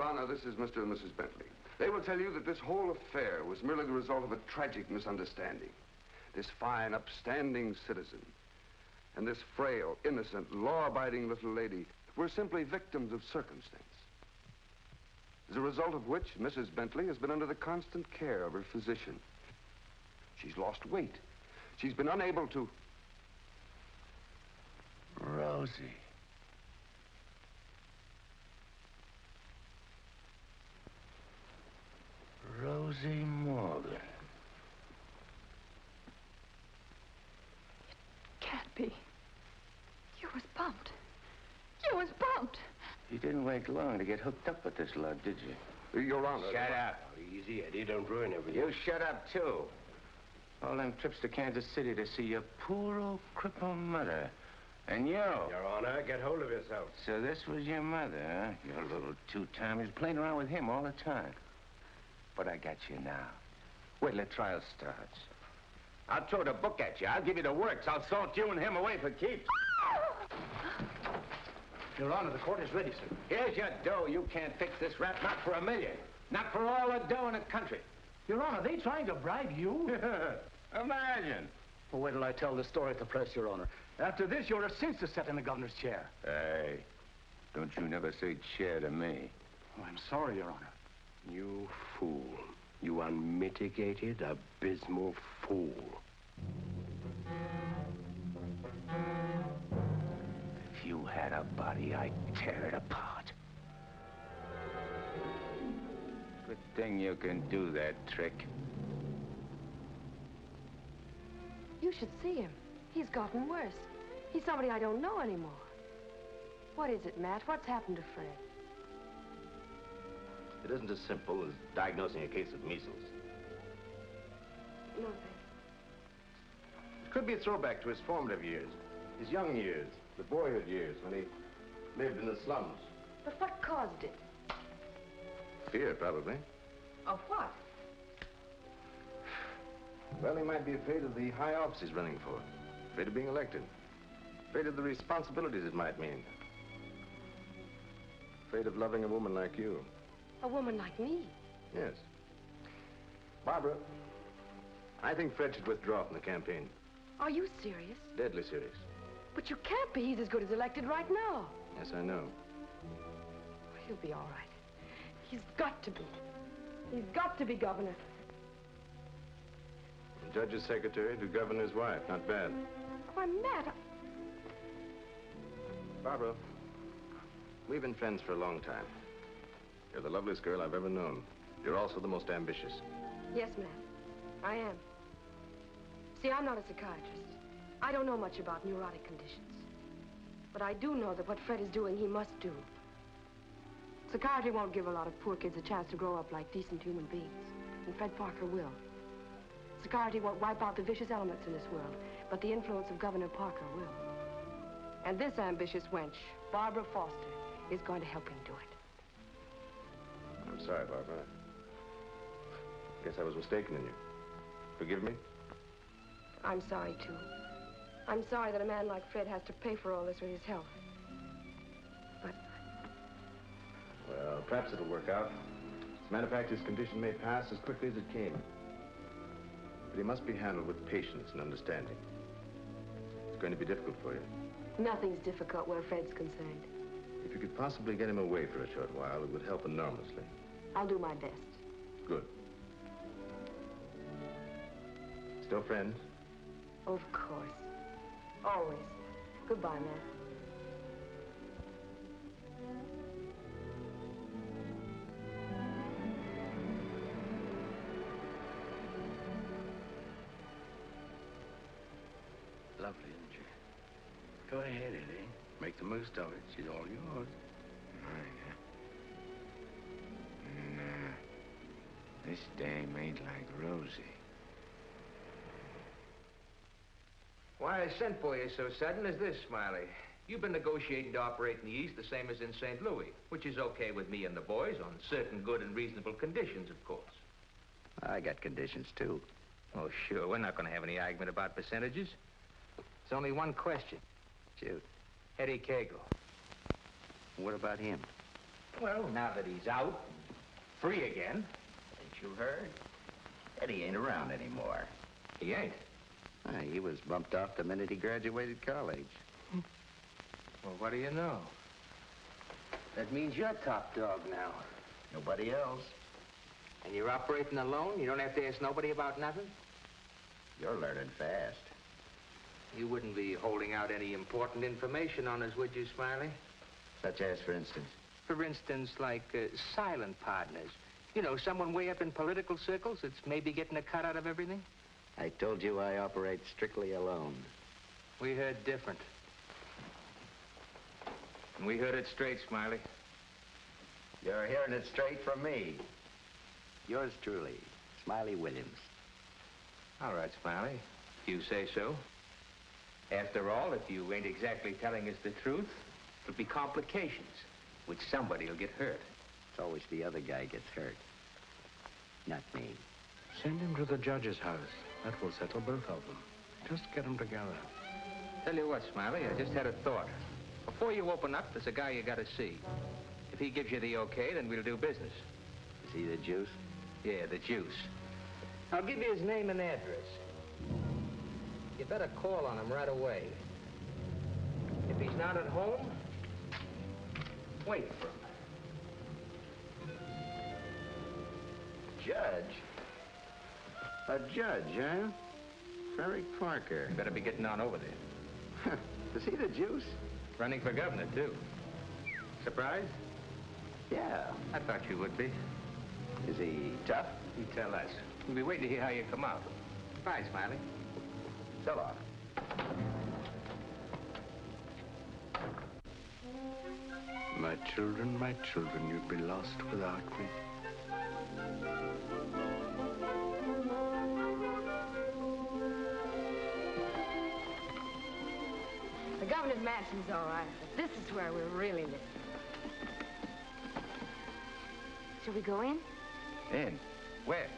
Your Honor, this is Mr. and Mrs. Bentley. They will tell you that this whole affair was merely the result of a tragic misunderstanding. This fine, upstanding citizen and this frail, innocent, law-abiding little lady were simply victims of circumstance. As a result of which, Mrs. Bentley has been under the constant care of her physician. She's lost weight. She's been unable to... Rosie. Rosie Morgan. Can't be. You was bumped. You was bumped. You didn't wait long to get hooked up with this lug, did you? Your Honor. Shut up. Easy, Eddie. Don't ruin everything. You shut up, too. All them trips to Kansas City to see your poor old crippled mother. And you. Your Honor, get hold of yourself. So this was your mother, huh? Your little two-timer. You're playing around with him all the time. But I got you now. Wait till the trial starts. I'll throw the book at you. I'll give you the works. I'll salt you and him away for keeps. Your Honor, the court is ready, sir. Here's your dough. You can't fix this rap, not for $1 million. Not for all the dough in the country. Your Honor, they trying to bribe you? Imagine. Well, wait till I tell the story at the press, Your Honor. After this, you're a cinch to sit in the governor's chair. Hey, don't you never say chair to me. Oh, I'm sorry, Your Honor. You fool. You unmitigated, abysmal fool. If you had a body, I'd tear it apart. Good thing you can do that trick. You should see him. He's gotten worse. He's somebody I don't know anymore. What is it, Matt? What's happened to Fred? It isn't as simple as diagnosing a case of measles. No, thanks. It could be a throwback to his formative years, his young years, the boyhood years when he lived in the slums. But what caused it? Fear, probably. Of what? Well, he might be afraid of the high office he's running for, afraid of being elected, afraid of the responsibilities it might mean, afraid of loving a woman like you. A woman like me? Yes. Barbara, I think Fred should withdraw from the campaign. Are you serious? Deadly serious. But you can't be. He's as good as elected right now. Yes, I know. He'll be all right. He's got to be. He's got to be governor. The judge's secretary to governor's wife. Not bad. Why, Matt, Barbara, we've been friends for a long time. You're the loveliest girl I've ever known. You're also the most ambitious. Yes, Matt, I am. See, I'm not a psychiatrist. I don't know much about neurotic conditions. But I do know that what Fred is doing, he must do. Psychiatry won't give a lot of poor kids a chance to grow up like decent human beings. And Fred Parker will. Psychiatry won't wipe out the vicious elements in this world, but the influence of Governor Parker will. And this ambitious wench, Barbara Foster, is going to help him do it. I'm sorry, Barbara. I guess I was mistaken in you. Forgive me? I'm sorry, too. I'm sorry that a man like Fred has to pay for all this with his health. But... Well, perhaps it'll work out. As a matter of fact, his condition may pass as quickly as it came. But he must be handled with patience and understanding. It's going to be difficult for you. Nothing's difficult where Fred's concerned. If you could possibly get him away for a short while, it would help enormously. I'll do my best. Good. Still friends? Of course. Always. Goodbye, Matt. Lovely, isn't she? Go ahead, Eddie. Make the most of it. She's all yours. Mine, huh? Nah. This dame ain't like Rosie. Why I sent for you so sudden is this, Smiley. You've been negotiating to operate in the East the same as in St. Louis, which is okay with me and the boys on certain good and reasonable conditions, of course. I got conditions, too. Oh, sure. We're not going to have any argument about percentages. It's only one question. Shoot. Eddie Cagle. What about him? Well, now that he's out, free again. Ain't you heard? Eddie ain't around anymore. He ain't. He was bumped off the minute he graduated college. Well, what do you know? That means you're top dog now. Nobody else. And you're operating alone? You don't have to ask nobody about nothing? You're learning fast. You wouldn't be holding out any important information on us, would you, Smiley? Such as, for instance? For instance, like silent partners. You know, someone way up in political circles that's maybe getting a cut out of everything. I told you I operate strictly alone. We heard different. And we heard it straight, Smiley. You're hearing it straight from me. Yours truly, Smiley Williams. All right, Smiley. If you say so. After all, if you ain't exactly telling us the truth, there'll be complications, which somebody will get hurt. It's always the other guy gets hurt. Not me. Send him to the judge's house. That will settle both of them. Just get them together. Tell you what, Smiley, I just had a thought. Before you open up, there's a guy you gotta see. If he gives you the okay, then we'll do business. Is he the juice? Yeah, the juice. I'll give you his name and address. You better call on him right away. If he's not at home, wait for him. Judge? A judge, huh? Ferry Parker. You better be getting on over there. Is he the juice? Running for governor, too. Surprised? Yeah. I thought you would be. Is he tough? You tell us. We'll be waiting to hear how you come out. Bye, Smiley. So long. My children, you'd be lost without me. The governor's mansion's all right, but this is where we're really living. Shall we go in? In? Where?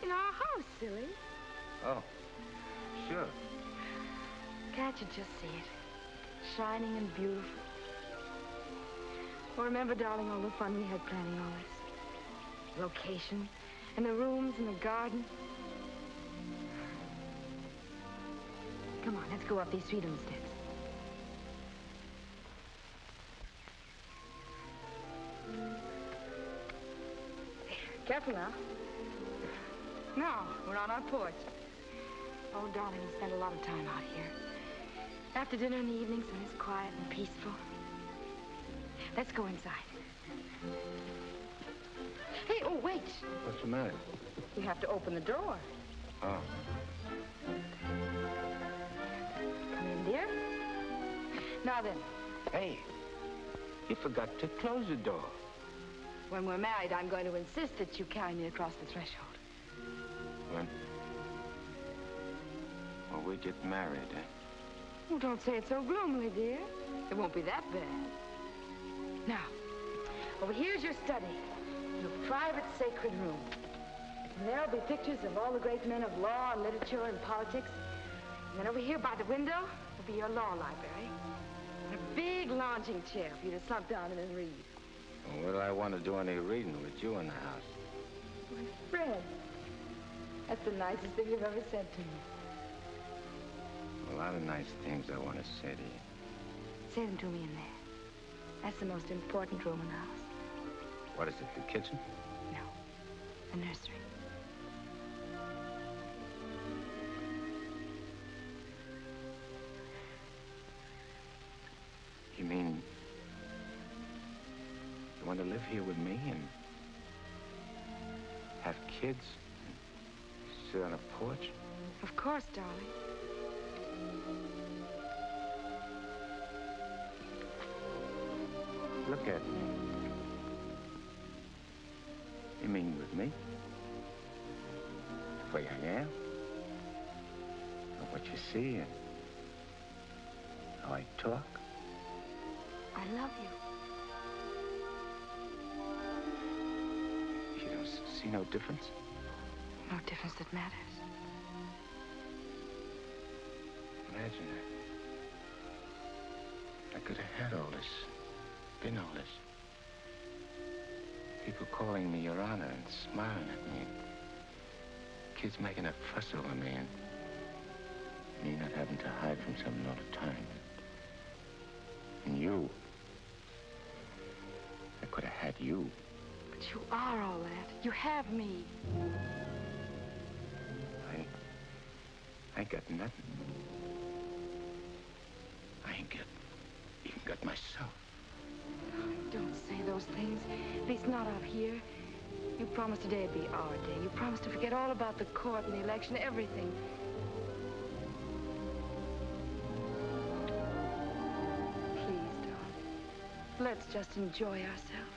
In our house, silly. Oh, sure. Can't you just see it? Shining and beautiful. Well, remember, darling, all the fun we had planning all this? Location, and the rooms, and the garden. Come on, let's go up these freedom steps. Careful now. Now, we're on our porch. Oh, darling, we spend a lot of time out here. After dinner in the evenings when it's quiet and peaceful. Let's go inside. Hey, oh, wait. What's the matter? You have to open the door. Oh. Come in, dear. Now then. Hey, you forgot to close the door. When we're married, I'm going to insist that you carry me across the threshold. When? Well, we get married, eh? Oh, don't say it so gloomily, dear. It won't be that bad. Now, over here's your study. Your private, sacred room. And there'll be pictures of all the great men of law and literature and politics. And then over here by the window will be your law library. And a big lounging chair for you to slump down in and read. Well, what do I want to do any reading with you in the house? My Fred, that's the nicest thing you've ever said to me. A lot of nice things I want to say to you. Say them to me in there. That's the most important room in the house. What is it, the kitchen? No, the nursery. You mean you want to live here with me and have kids and sit on a porch? Of course, darling. Look at me. You mean with me? The way I am? Or what you see and how I talk? I love you. You don't see no difference? No difference that matters. Imagine that. I could have had all this, been all this. People calling me Your Honor and smiling at me. Kids making a fuss over me and me not having to hide from something all the time. And you. I could have had you. But you are all that. You have me. I ain't got nothing. I ain't even got myself. Don't say those things. At least not out here. You promised today would be our day. You promised to forget all about the court and the election, everything. Please, darling. Let's just enjoy ourselves.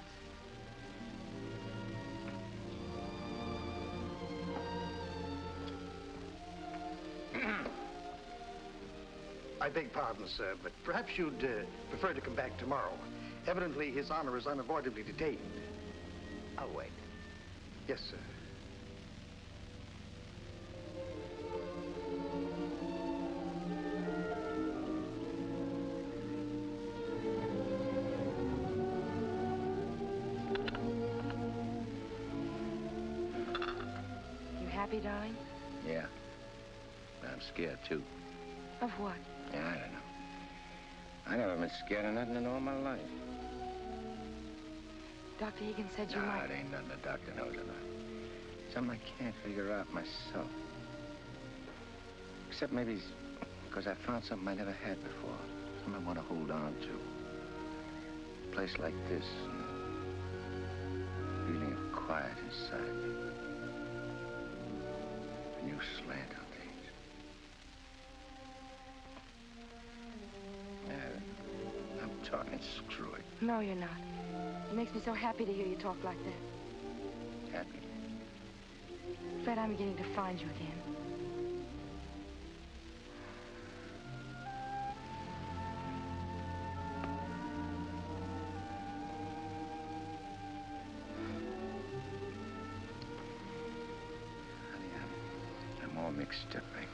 I beg pardon, sir, but perhaps you'd prefer to come back tomorrow. Evidently, His Honor is unavoidably detained. I'll wait. Yes, sir. You happy, darling? Yeah. But I'm scared, too. Of what? Yeah, I don't know. I never been scared of nothing in all my life. Dr. Egan said you No, might... it ain't nothing the doctor knows about. Something I can't figure out myself. Except maybe because I found something I never had before. Something I want to hold on to. A place like this. A feeling of quiet inside me. A new slant on things. I'm talking screw it. No, you're not. It makes me so happy to hear you talk like that. Happy? Fred, I'm beginning to find you again. Honey, I'm all mixed up, I guess.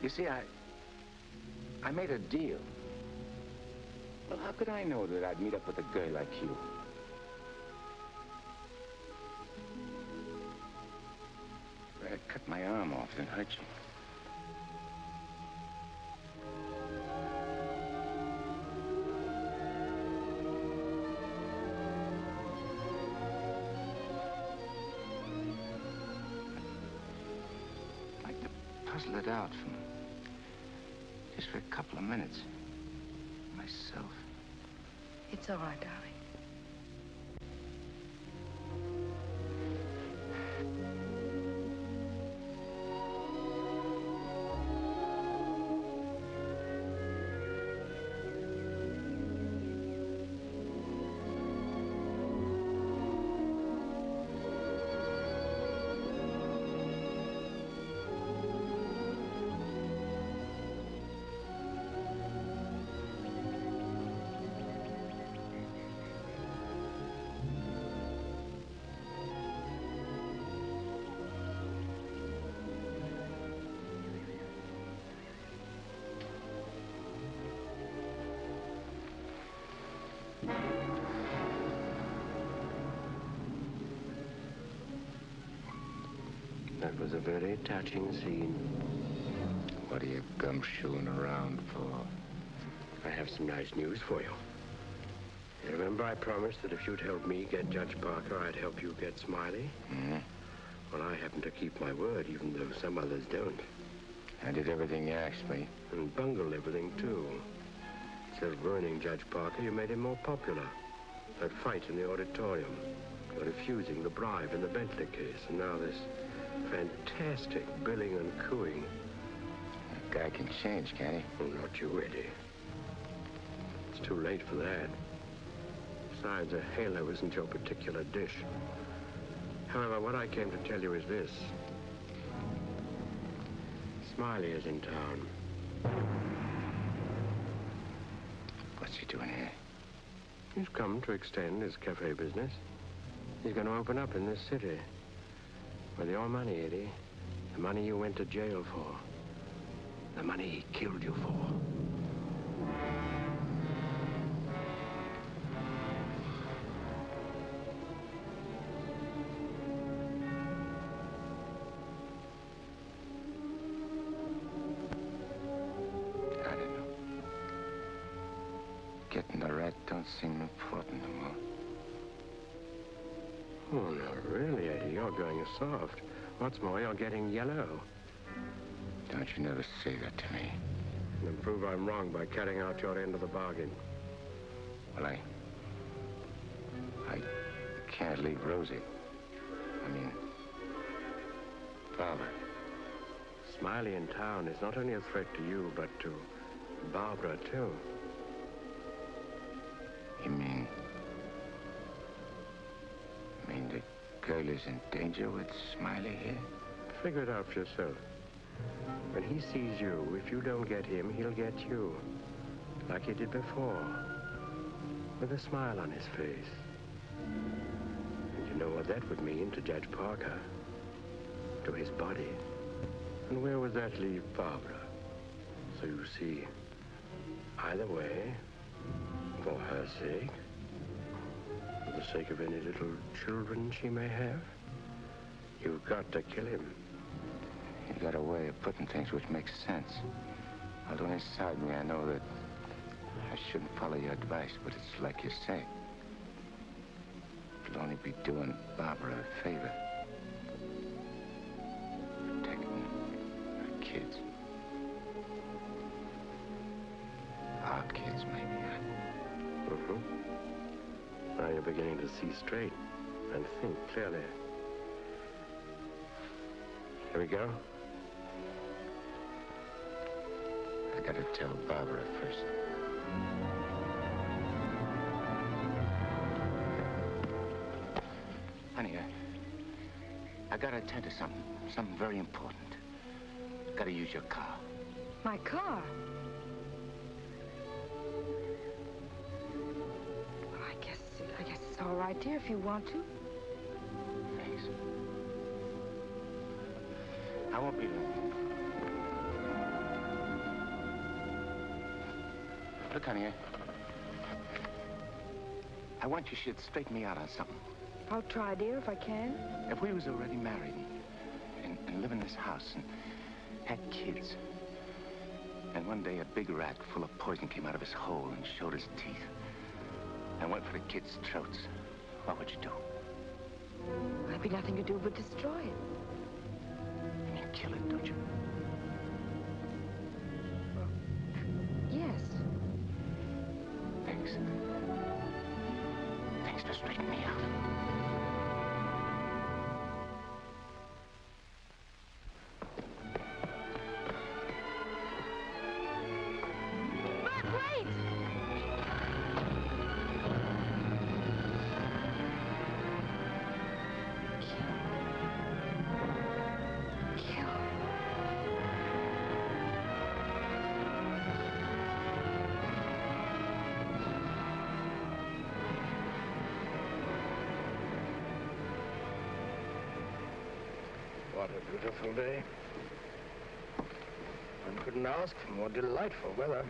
You see, I made a deal. Well, how could I know that I'd meet up with a girl like you? If I'd cut my arm off and hurt you. I'd like to puzzle it out from just for a couple of minutes. Myself. It's all right, darling. That was a very touching scene. What are you gumshoeing around for? I have some nice news for you. You remember I promised that if you'd help me get Judge Parker, I'd help you get Smiley? Mm-hmm. Well, I happen to keep my word, even though some others don't. I did everything you asked me. And bungled everything, too. Instead of ruining Judge Parker, you made him more popular. That fight in the auditorium. You're refusing the bribe in the Bentley case. And now this fantastic billing and cooing. That guy can change, can't he? Oh, not you, Eddie. It's too late for that. Besides, a halo isn't your particular dish. However, what I came to tell you is this. Smiley is in town. What's he doing here? He's come to extend his cafe business. He's going to open up in this city. With your money, Eddie. The money you went to jail for. The money he killed you for. I don't know. Getting the rat don't seem important no more. Oh, no, really, Eddie, you're going soft. What's more, you're getting yellow. Don't you never say that to me. And prove I'm wrong by carrying out your end of the bargain. Well, I can't leave Rosie. I mean, Barbara. Smiley in town is not only a threat to you, but to Barbara, too. You mean the girl is in danger with Smiley here? Figure it out for yourself. When he sees you, if you don't get him, he'll get you. Like he did before. With a smile on his face. And you know what that would mean to Judge Parker. To his body. And where would that leave Barbara? So you see, either way, for her sake, for the sake of any little children she may have, you've got to kill him. You got a way of putting things which makes sense. Although inside me I know that I shouldn't follow your advice, but it's like you say. It'll only be doing Barbara a favor. Protecting her kids. Our kids, maybe. Mm-hmm. Now you're beginning to see straight and think clearly. Here we go. I gotta tell Barbara first. Honey, I gotta attend to something very important. Gotta use your car. My car? Well, I guess it's all right, dear, if you want to. Thanks. I won't be long. Look, honey, I want you should straighten me out on something. I'll try, dear, if I can. If we was already married and live in this house and had kids, and one day a big rat full of poison came out of his hole and showed his teeth and went for the kids' throats, what would you do? There'd be nothing to do but destroy it. You mean kill it, don't you? Yes. Thanks. Thanks for straightening me out. Wait! What a beautiful day. One couldn't ask for more delightful weather.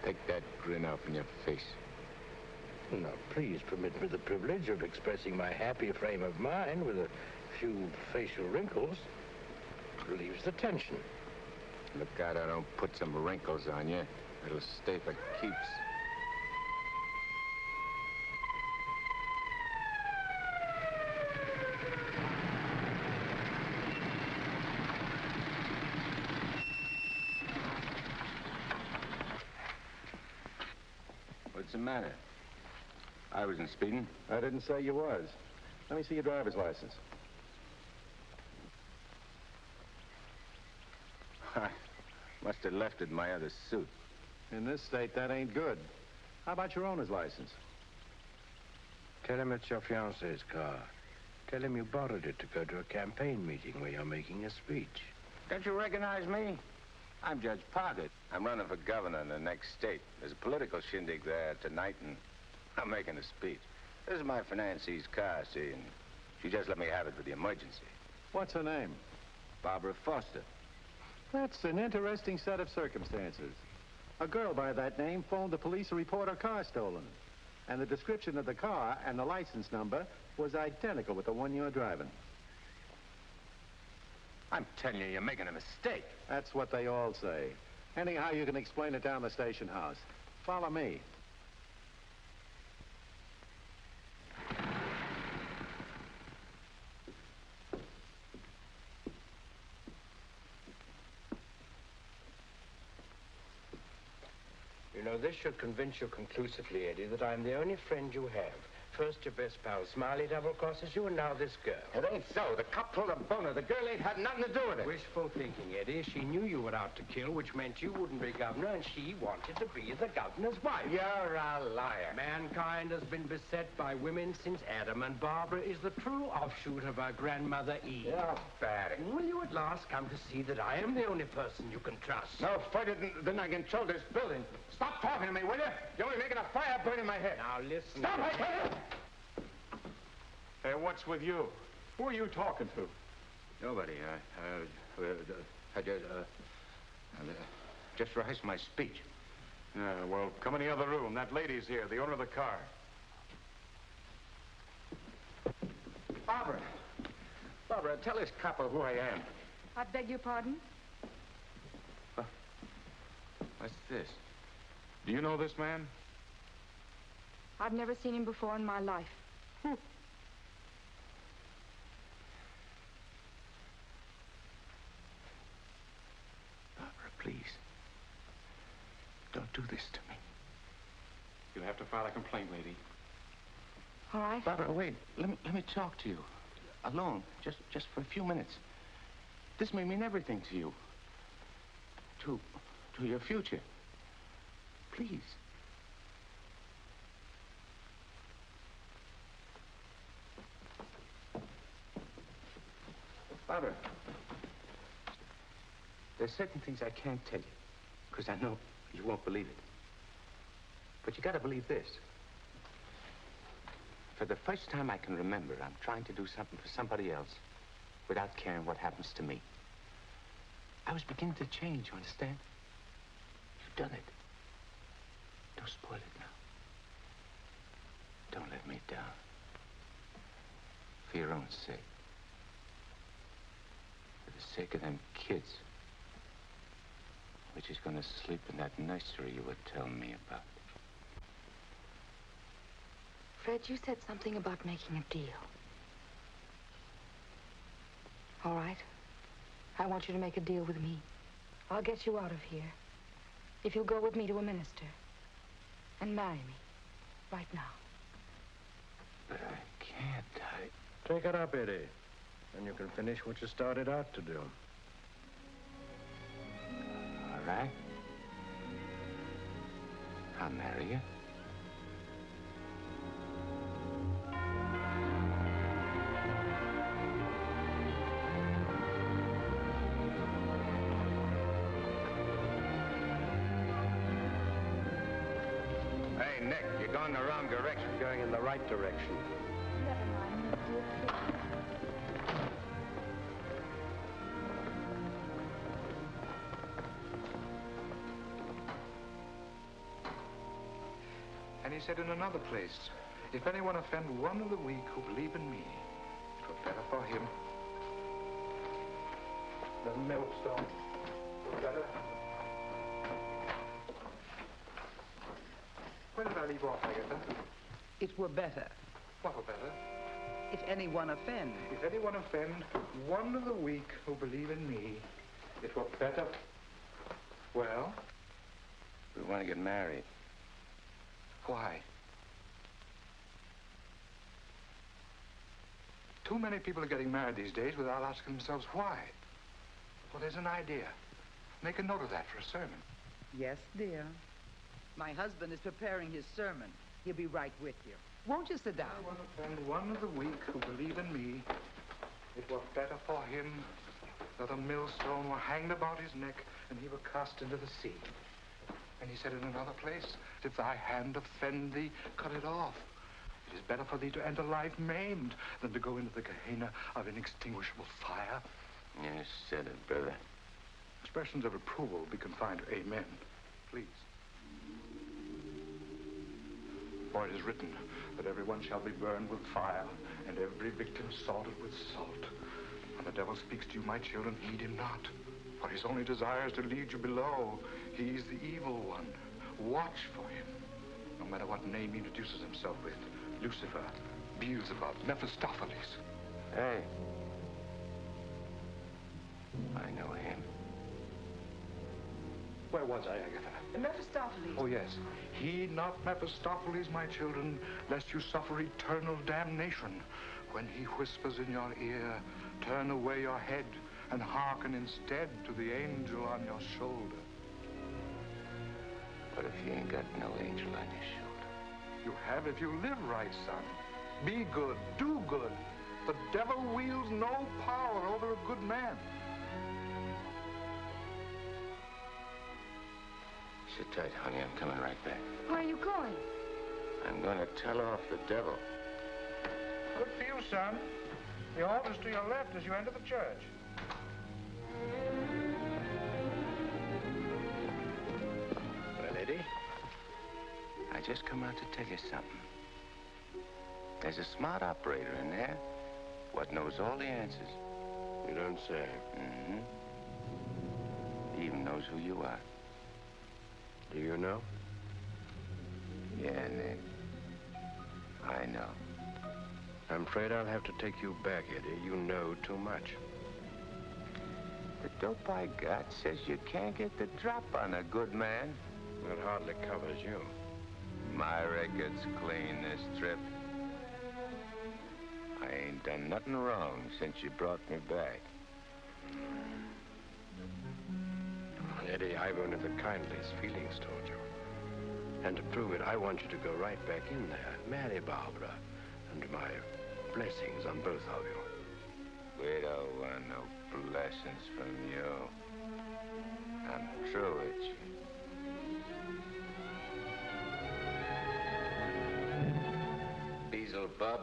Take that grin off in your face. Now, please permit me the privilege of expressing my happy frame of mind with a few facial wrinkles. It relieves the tension. Look out I don't put some wrinkles on you. It'll stay for keeps. What's the matter? I wasn't speeding. I didn't say you was. Let me see your driver's license. I must have left it in my other suit. In this state, that ain't good. How about your owner's license? Tell him it's your fiancé's car. Tell him you borrowed it to go to a campaign meeting where you're making a speech. Don't you recognize me? I'm Judge Parker. I'm running for governor in the next state. There's a political shindig there tonight, and I'm making a speech. This is my financie's car, see, and she just let me have it for the emergency. What's her name? Barbara Foster. That's an interesting set of circumstances. A girl by that name phoned the police to report her car stolen. And the description of the car and the license number was identical with the one you're driving. I'm telling you, you're making a mistake. That's what they all say. Anyhow, you can explain it down the station house. Follow me. You know, this should convince you conclusively, Eddie, that I'm the only friend you have. First your best pal Smiley double-crosses you, and now this girl. It ain't so. The cop pulled a boner. The girl ain't had nothing to do with it. Wishful thinking, Eddie. She knew you were out to kill, which meant you wouldn't be governor, and she wanted to be the governor's wife. You're a liar. Mankind has been beset by women since Adam, and Barbara is the true offshoot of our grandmother Eve. You're bad. Will you at last come to see that I am the only person you can trust? No further than I control this building. Stop talking to me, will you? You're only making a fire burn in my head. Now, listen. Stop, I tell you! Hey, what's with you? Who are you talking to? Nobody. I just rehearsed my speech. Yeah, well, come in the other room. That lady's here, the owner of the car. Barbara. Barbara, tell this copper who I am. I beg your pardon? What's this? Do you know this man? I've never seen him before in my life. Barbara, please. Don't do this to me. You'll have to file a complaint, lady. All right. Barbara, wait. Let me talk to you. Alone. Just for a few minutes. This may mean everything to you. To your future. Please. Barbara, there's certain things I can't tell you, because I know you won't believe it. But you gotta believe this. For the first time I can remember, I'm trying to do something for somebody else without caring what happens to me. I was beginning to change, you understand? You've done it. Don't spoil it now. Don't let me down. For your own sake. For the sake of them kids. Which is gonna sleep in that nursery you were telling me about. Fred, you said something about making a deal. All right. I want you to make a deal with me. I'll get you out of here. If you'll go with me to a minister. And marry me. Right now. But I can't. Take it up, Eddie. And you can finish what you started out to do. All right. I'll marry you. Hey, Nick, you're going the wrong direction. Going in the right direction. Never mind, dear. And he said in another place, if anyone offend one of the weak who believe in me, it were better for him. The millstone were better. Where did I leave off, Agatha? It were better What were better? if anyone offend. If anyone offend one of the weak who believe in me, it were better. Well? We want to get married. Why? Too many people are getting married these days without asking themselves why. Well, there's an idea. Make a note of that for a sermon. Yes, dear. My husband is preparing his sermon. He'll be right with you. Won't you sit down? I want to offend one of the weak who believe in me. It were better for him that a millstone were hanged about his neck and he were cast into the sea. And he said in another place, if thy hand offend thee, cut it off. It is better for thee to enter life maimed than to go into the Gehenna of inextinguishable fire. You said it, brother. Expressions of approval be confined to amen, please. For it is written that everyone shall be burned with fire, and every victim salted with salt. When the devil speaks to you, my children, heed him not, for his only desire is to lead you below. He is the evil one. Watch for him, no matter what name he introduces himself with. Lucifer, Beelzebub, Mephistopheles. Hey. I know him. Where was I, Agatha? Mephistopheles. Oh, yes. Heed not Mephistopheles, my children, lest you suffer eternal damnation. When he whispers in your ear, turn away your head and hearken instead to the angel on your shoulder. But if you ain't got no angel on your shoulder? You have if you live right, son. Be good, do good. The devil wields no power over a good man. Sit tight, honey. I'm coming right back. Where are you going? I'm going to tell off the devil. Good for you, son. The altar's to your left as you enter the church. Well, Eddie, I just come out to tell you something. There's a smart operator in there what knows all the answers. You don't say. Mm-hmm. He even knows who you are. Do you know? Yeah, Nick. I know. I'm afraid I'll have to take you back, Eddie. You know too much. The dope I got says you can't get the drop on a good man. That hardly covers you. My record's clean this trip. I ain't done nothing wrong since you brought me back. Eddie, I've only the kindliest feelings toward you. And to prove it, I want you to go right back in there, marry Barbara, and my blessings on both of you. We don't want no blessings from you. I'm through with you. Beelzebub.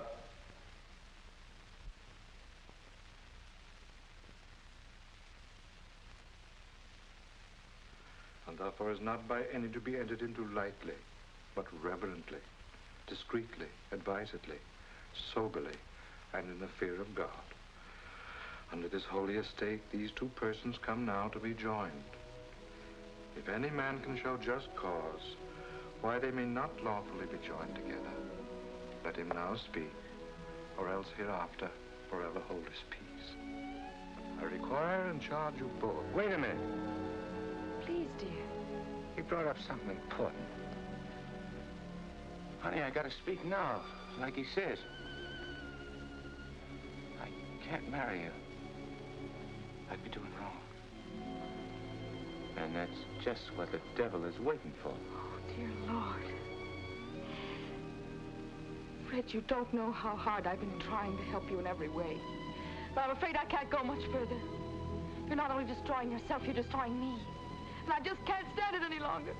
And therefore is not by any to be entered into lightly, but reverently, discreetly, advisedly, soberly, and in the fear of God. Under this holy estate, these two persons come now to be joined. If any man can show just cause why they may not lawfully be joined together, let him now speak, or else hereafter forever hold his peace. I require and charge you both. Wait a minute. Please, dear. He brought up something important. Honey, I gotta speak now, like he says. I can't marry you. I'd be doing wrong. And that's just what the devil is waiting for. Oh, dear Lord. Fred, you don't know how hard I've been trying to help you in every way. But I'm afraid I can't go much further. You're not only destroying yourself, you're destroying me. And I just can't stand it any longer.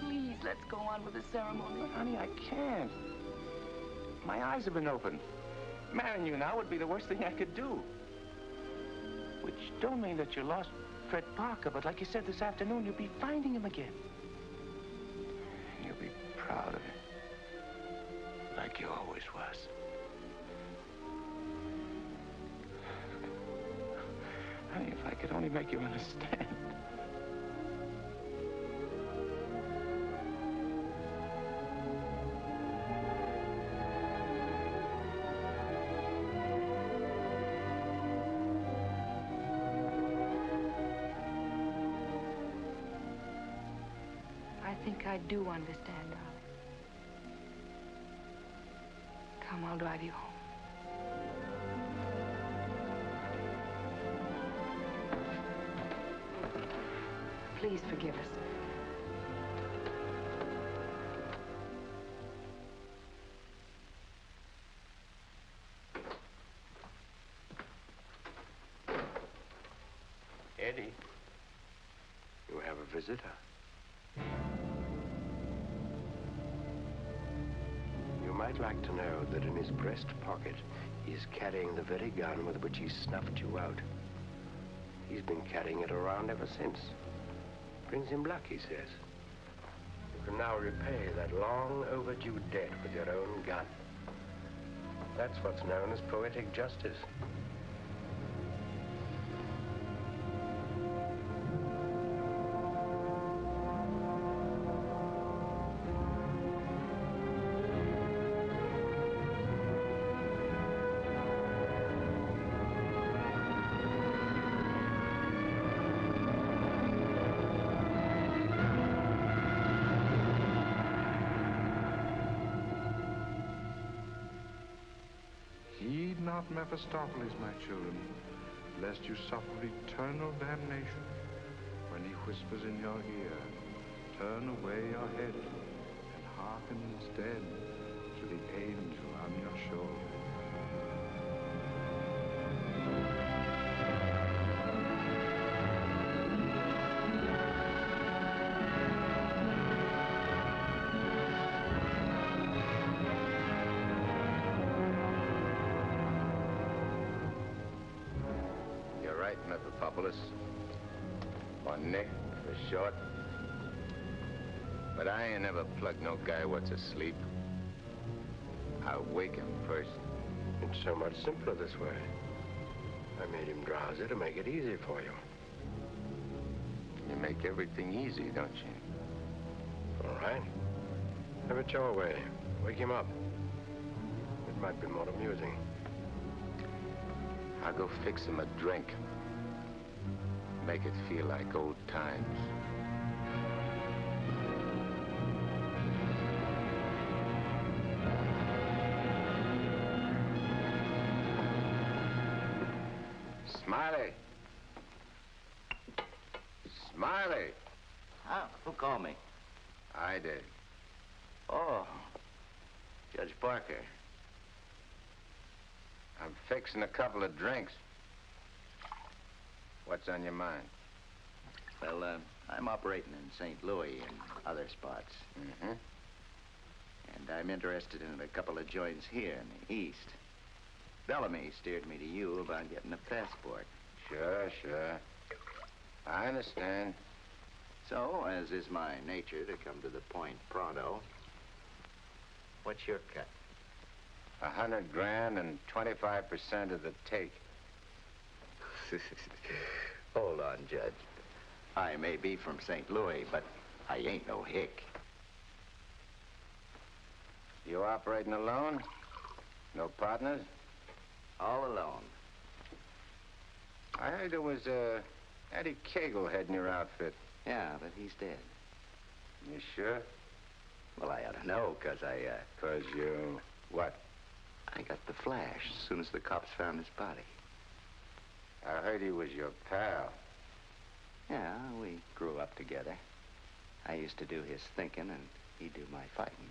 Please, let's go on with the ceremony. But, honey, I can't. My eyes have been opened. Marrying you now would be the worst thing I could do. Which don't mean that you lost Fred Parker, but like you said this afternoon, you'll be finding him again. And you'll be proud of him. Like you always was. Honey, if I could only make you understand. I think I do understand, darling. Come, I'll drive you home. Please forgive us. Eddie. You have a visitor. You might like to know that in his breast pocket, he is carrying the very gun with which he snuffed you out. He's been carrying it around ever since. Brings him luck, he says. You can now repay that long overdue debt with your own gun. That's what's known as poetic justice. Heed not Mephistopheles, my children, lest you suffer eternal damnation. When he whispers in your ear, turn away your head and hearken instead to the angel on your shoulder. You're right, Mephistopheles. Or Nick, for short. But I ain't never plugged no guy what's asleep. I wake him first. It's so much simpler this way. I made him drowsy to make it easy for you. You make everything easy, don't you? All right. Have it your way. Wake him up. It might be more amusing. I'll go fix him a drink. Make it feel like old times. Smiley! Smiley! Huh? Who called me? I did. Oh, Judge Parker. I'm fixing a couple of drinks. What's on your mind? Well, I'm operating in St. Louis and other spots. Mm-hmm. And I'm interested in a couple of joints here in the East. Bellamy steered me to you about getting a passport. Sure. I understand. So, as is my nature to come to the point pronto, what's your cut? 100 grand and 25% of the take. Hold on, Judge. I may be from St. Louis, but I ain't no hick. You operating alone? No partners? All alone. I heard there was Eddie Cagle heading your outfit. Yeah, but he's dead. You sure? Well, I ought to know, 'cause I, 'Cause you... what? I got the flash as soon as the cops found his body. I heard he was your pal. Yeah, we grew up together. I used to do his thinking, and he'd do my fighting.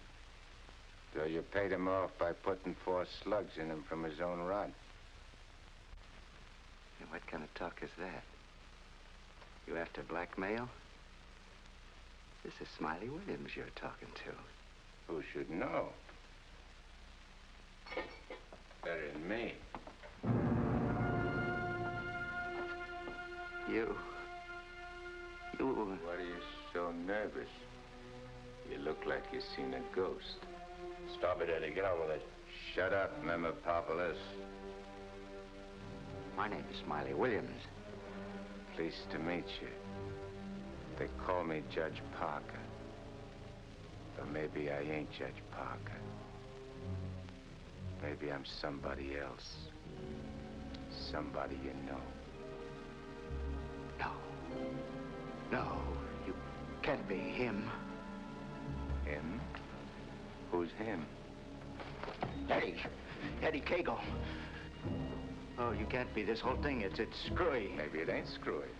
So you paid him off by putting 4 slugs in him from his own rod. Hey, what kind of talk is that? You after blackmail? This is Smiley Williams you're talking to. Who should know? Better than me. You... What are you so nervous? You look like you've seen a ghost. Stop it, Eddie. Get on with it. Shut up, Mephistopheles. My name is Smiley Williams. Pleased to meet you. They call me Judge Parker. But maybe I ain't Judge Parker. Maybe I'm somebody else. Somebody you know. No, you can't be him. Him? Who's him? Eddie Cagle. Oh, you can't be. This whole thing, it's screwy. Maybe it ain't screwy.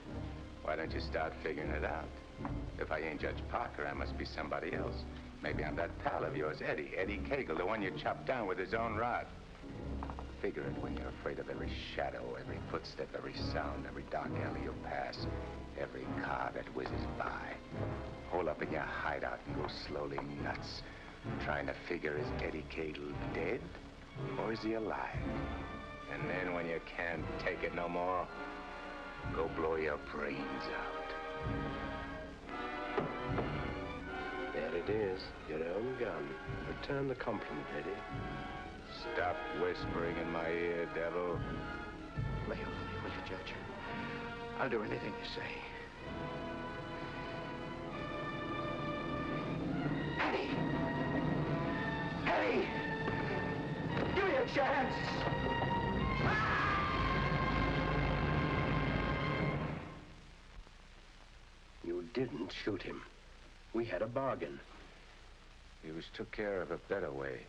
Why don't you start figuring it out? If I ain't Judge Parker, I must be somebody else. Maybe I'm that pal of yours, Eddie Cagle, the one you chopped down with his own rod. Figure it when you're afraid of every shadow, every footstep, every sound, every dark alley you pass, every car that whizzes by. Hole up in your hideout and go slowly nuts, trying to figure, is Eddie Cagle dead or is he alive? And then when you can't take it no more, Go blow your brains out. There it is, your own gun. Return the compliment, Eddie. Stop whispering in my ear, devil. Lay off me, will you, Judge? I'll do anything you say. Eddie! Eddie! Give me a chance! You didn't shoot him. We had a bargain. He was took care of a better way.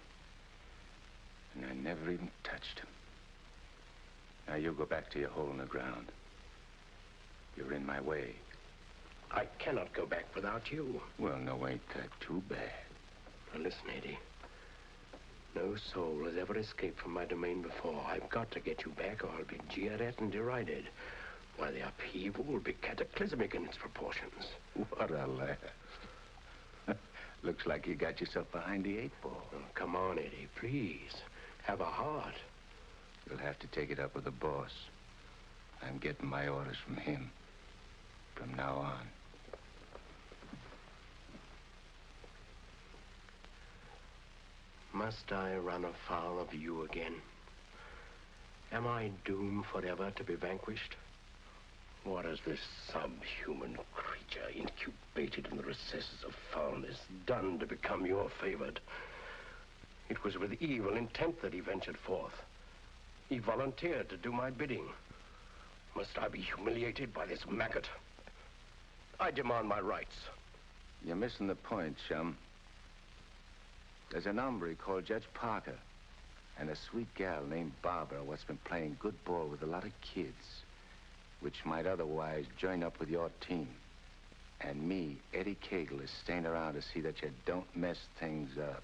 And I never even touched him. Now you go back to your hole in the ground. You're in my way. I cannot go back without you. Well, no, ain't that too bad. Now listen, Eddie. No soul has ever escaped from my domain before. I've got to get you back or I'll be jeered at and derided. Why, the upheaval will be cataclysmic in its proportions. What a laugh. Looks like you got yourself behind the 8 ball. Oh, come on, Eddie, please. Have a heart. You'll have to take it up with the boss. I'm getting my orders from him. From now on. Must I run afoul of you again? Am I doomed forever to be vanquished? What has this subhuman creature incubated in the recesses of foulness done to become your favored? It was with evil intent that he ventured forth. He volunteered to do my bidding. Must I be humiliated by this maggot? I demand my rights. You're missing the point, chum. There's an hombre called Judge Parker and a sweet gal named Barbara what's been playing good ball with a lot of kids, which might otherwise join up with your team. And me, Eddie Cagle, is staying around to see that you don't mess things up.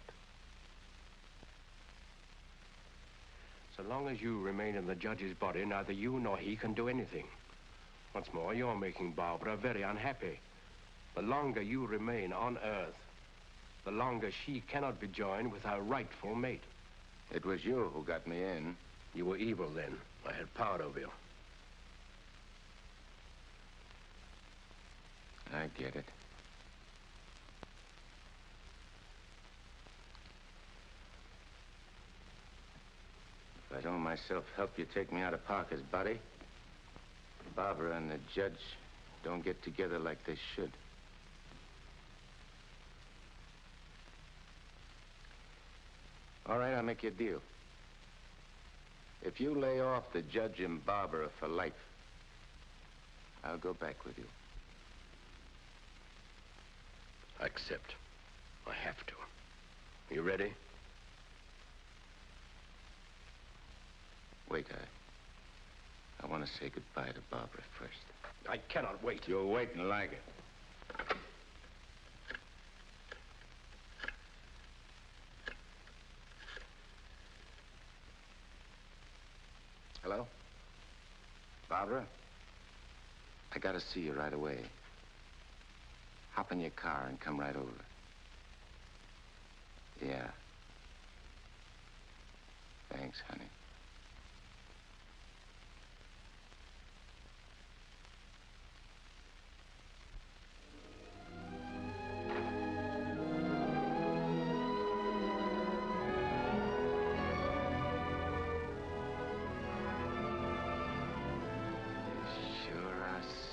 So long as you remain in the judge's body, neither you nor he can do anything. Once more, you're making Barbara very unhappy. The longer you remain on Earth, the longer she cannot be joined with her rightful mate. It was you who got me in. You were evil then. I had power over you. I get it. If I don't myself help you take me out of Parker's body, Barbara and the judge don't get together like they should. All right, I'll make you a deal. If you lay off the judge and Barbara for life, I'll go back with you. I accept. I have to. You ready? Wait, I want to say goodbye to Barbara first. I cannot wait. You'll wait and like it. Hello? Barbara? I gotta see you right away. Hop in your car and come right over. Yeah. Thanks, honey.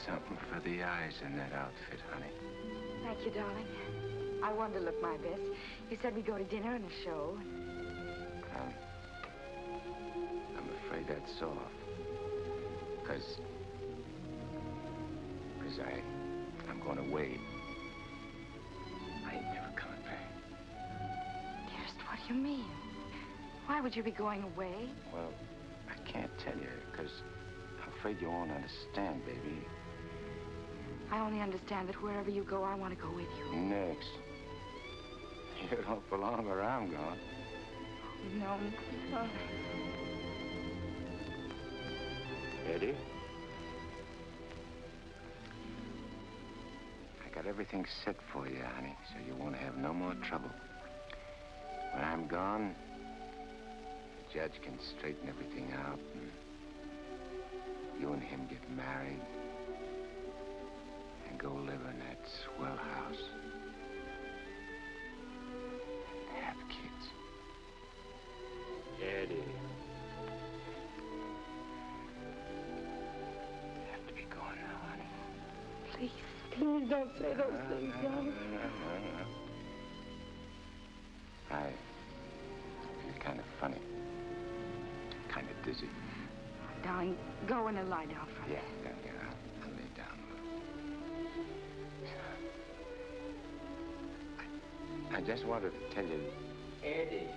Something for the eyes in that outfit, honey. Thank you, darling. I wanted to look my best. You said we'd go to dinner and a show. I'm afraid that's off. Because I'm going away. I ain't never coming back. Dearest, what do you mean? Why would you be going away? Well, I can't tell you, because I'm afraid you won't understand, baby. I only understand that wherever you go, I want to go with you. Next. You don't belong where I'm going. No. Oh. Eddie? I got everything set for you, honey, so you won't have no more trouble. When I'm gone, the judge can straighten everything out and You and him get married and go live in that swell house. Have kids. Eddie. You have to be going now, honey. Please, please don't say those things, darling. You're kind of funny. Kind of dizzy. Darling, go in and lie down for a minute. Yeah, I'll lay down a little. I just wanted to tell you... Eddie.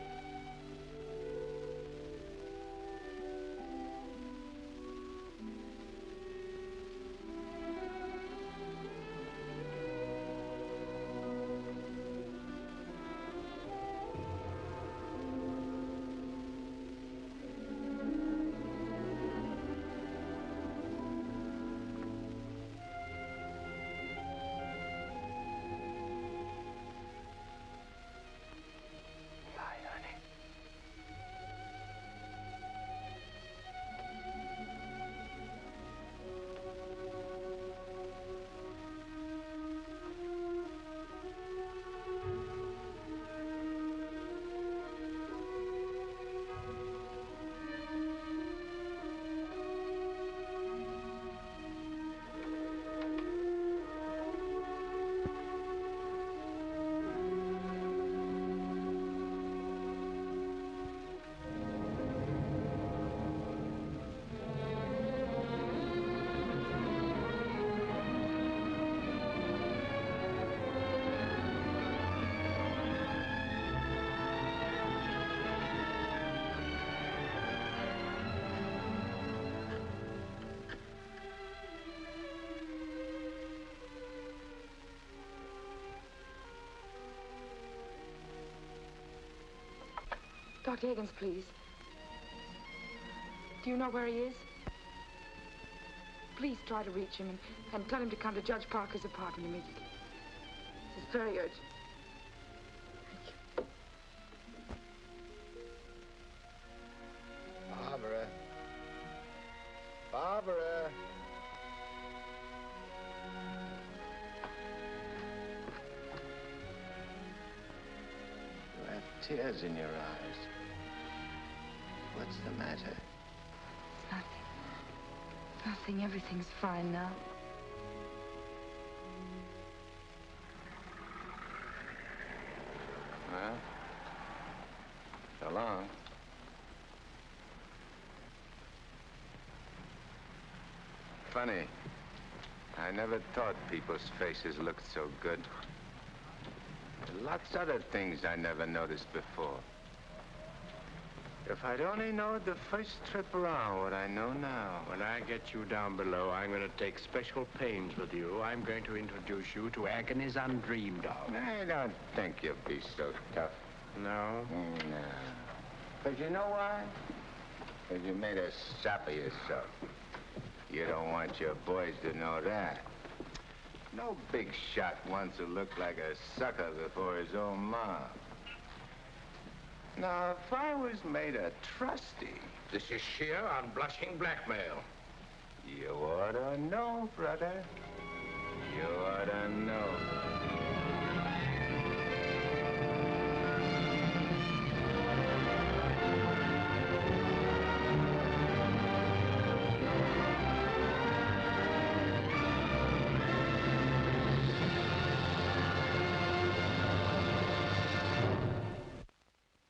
Dr. Higgins, please. Do you know where he is? Please try to reach him and tell him to come to Judge Parker's apartment immediately. This is very urgent. Barbara. Barbara. You have tears in your eyes. What's the matter? Nothing. Everything's fine now. Well, so long. Funny. I never thought people's faces looked so good. Lots other things I never noticed before. If I'd only known the first trip around what I know now. When I get you down below, I'm going to take special pains with you. I'm going to introduce you to agonies undreamed of. I don't think you'll be so tough. No? No. But you know why? Because you made a sap of yourself. You don't want your boys to know that. No big shot wants to look like a sucker before his own mom. Now, if I was made a trustee... This is sheer unblushing blackmail. You ought to know, brother.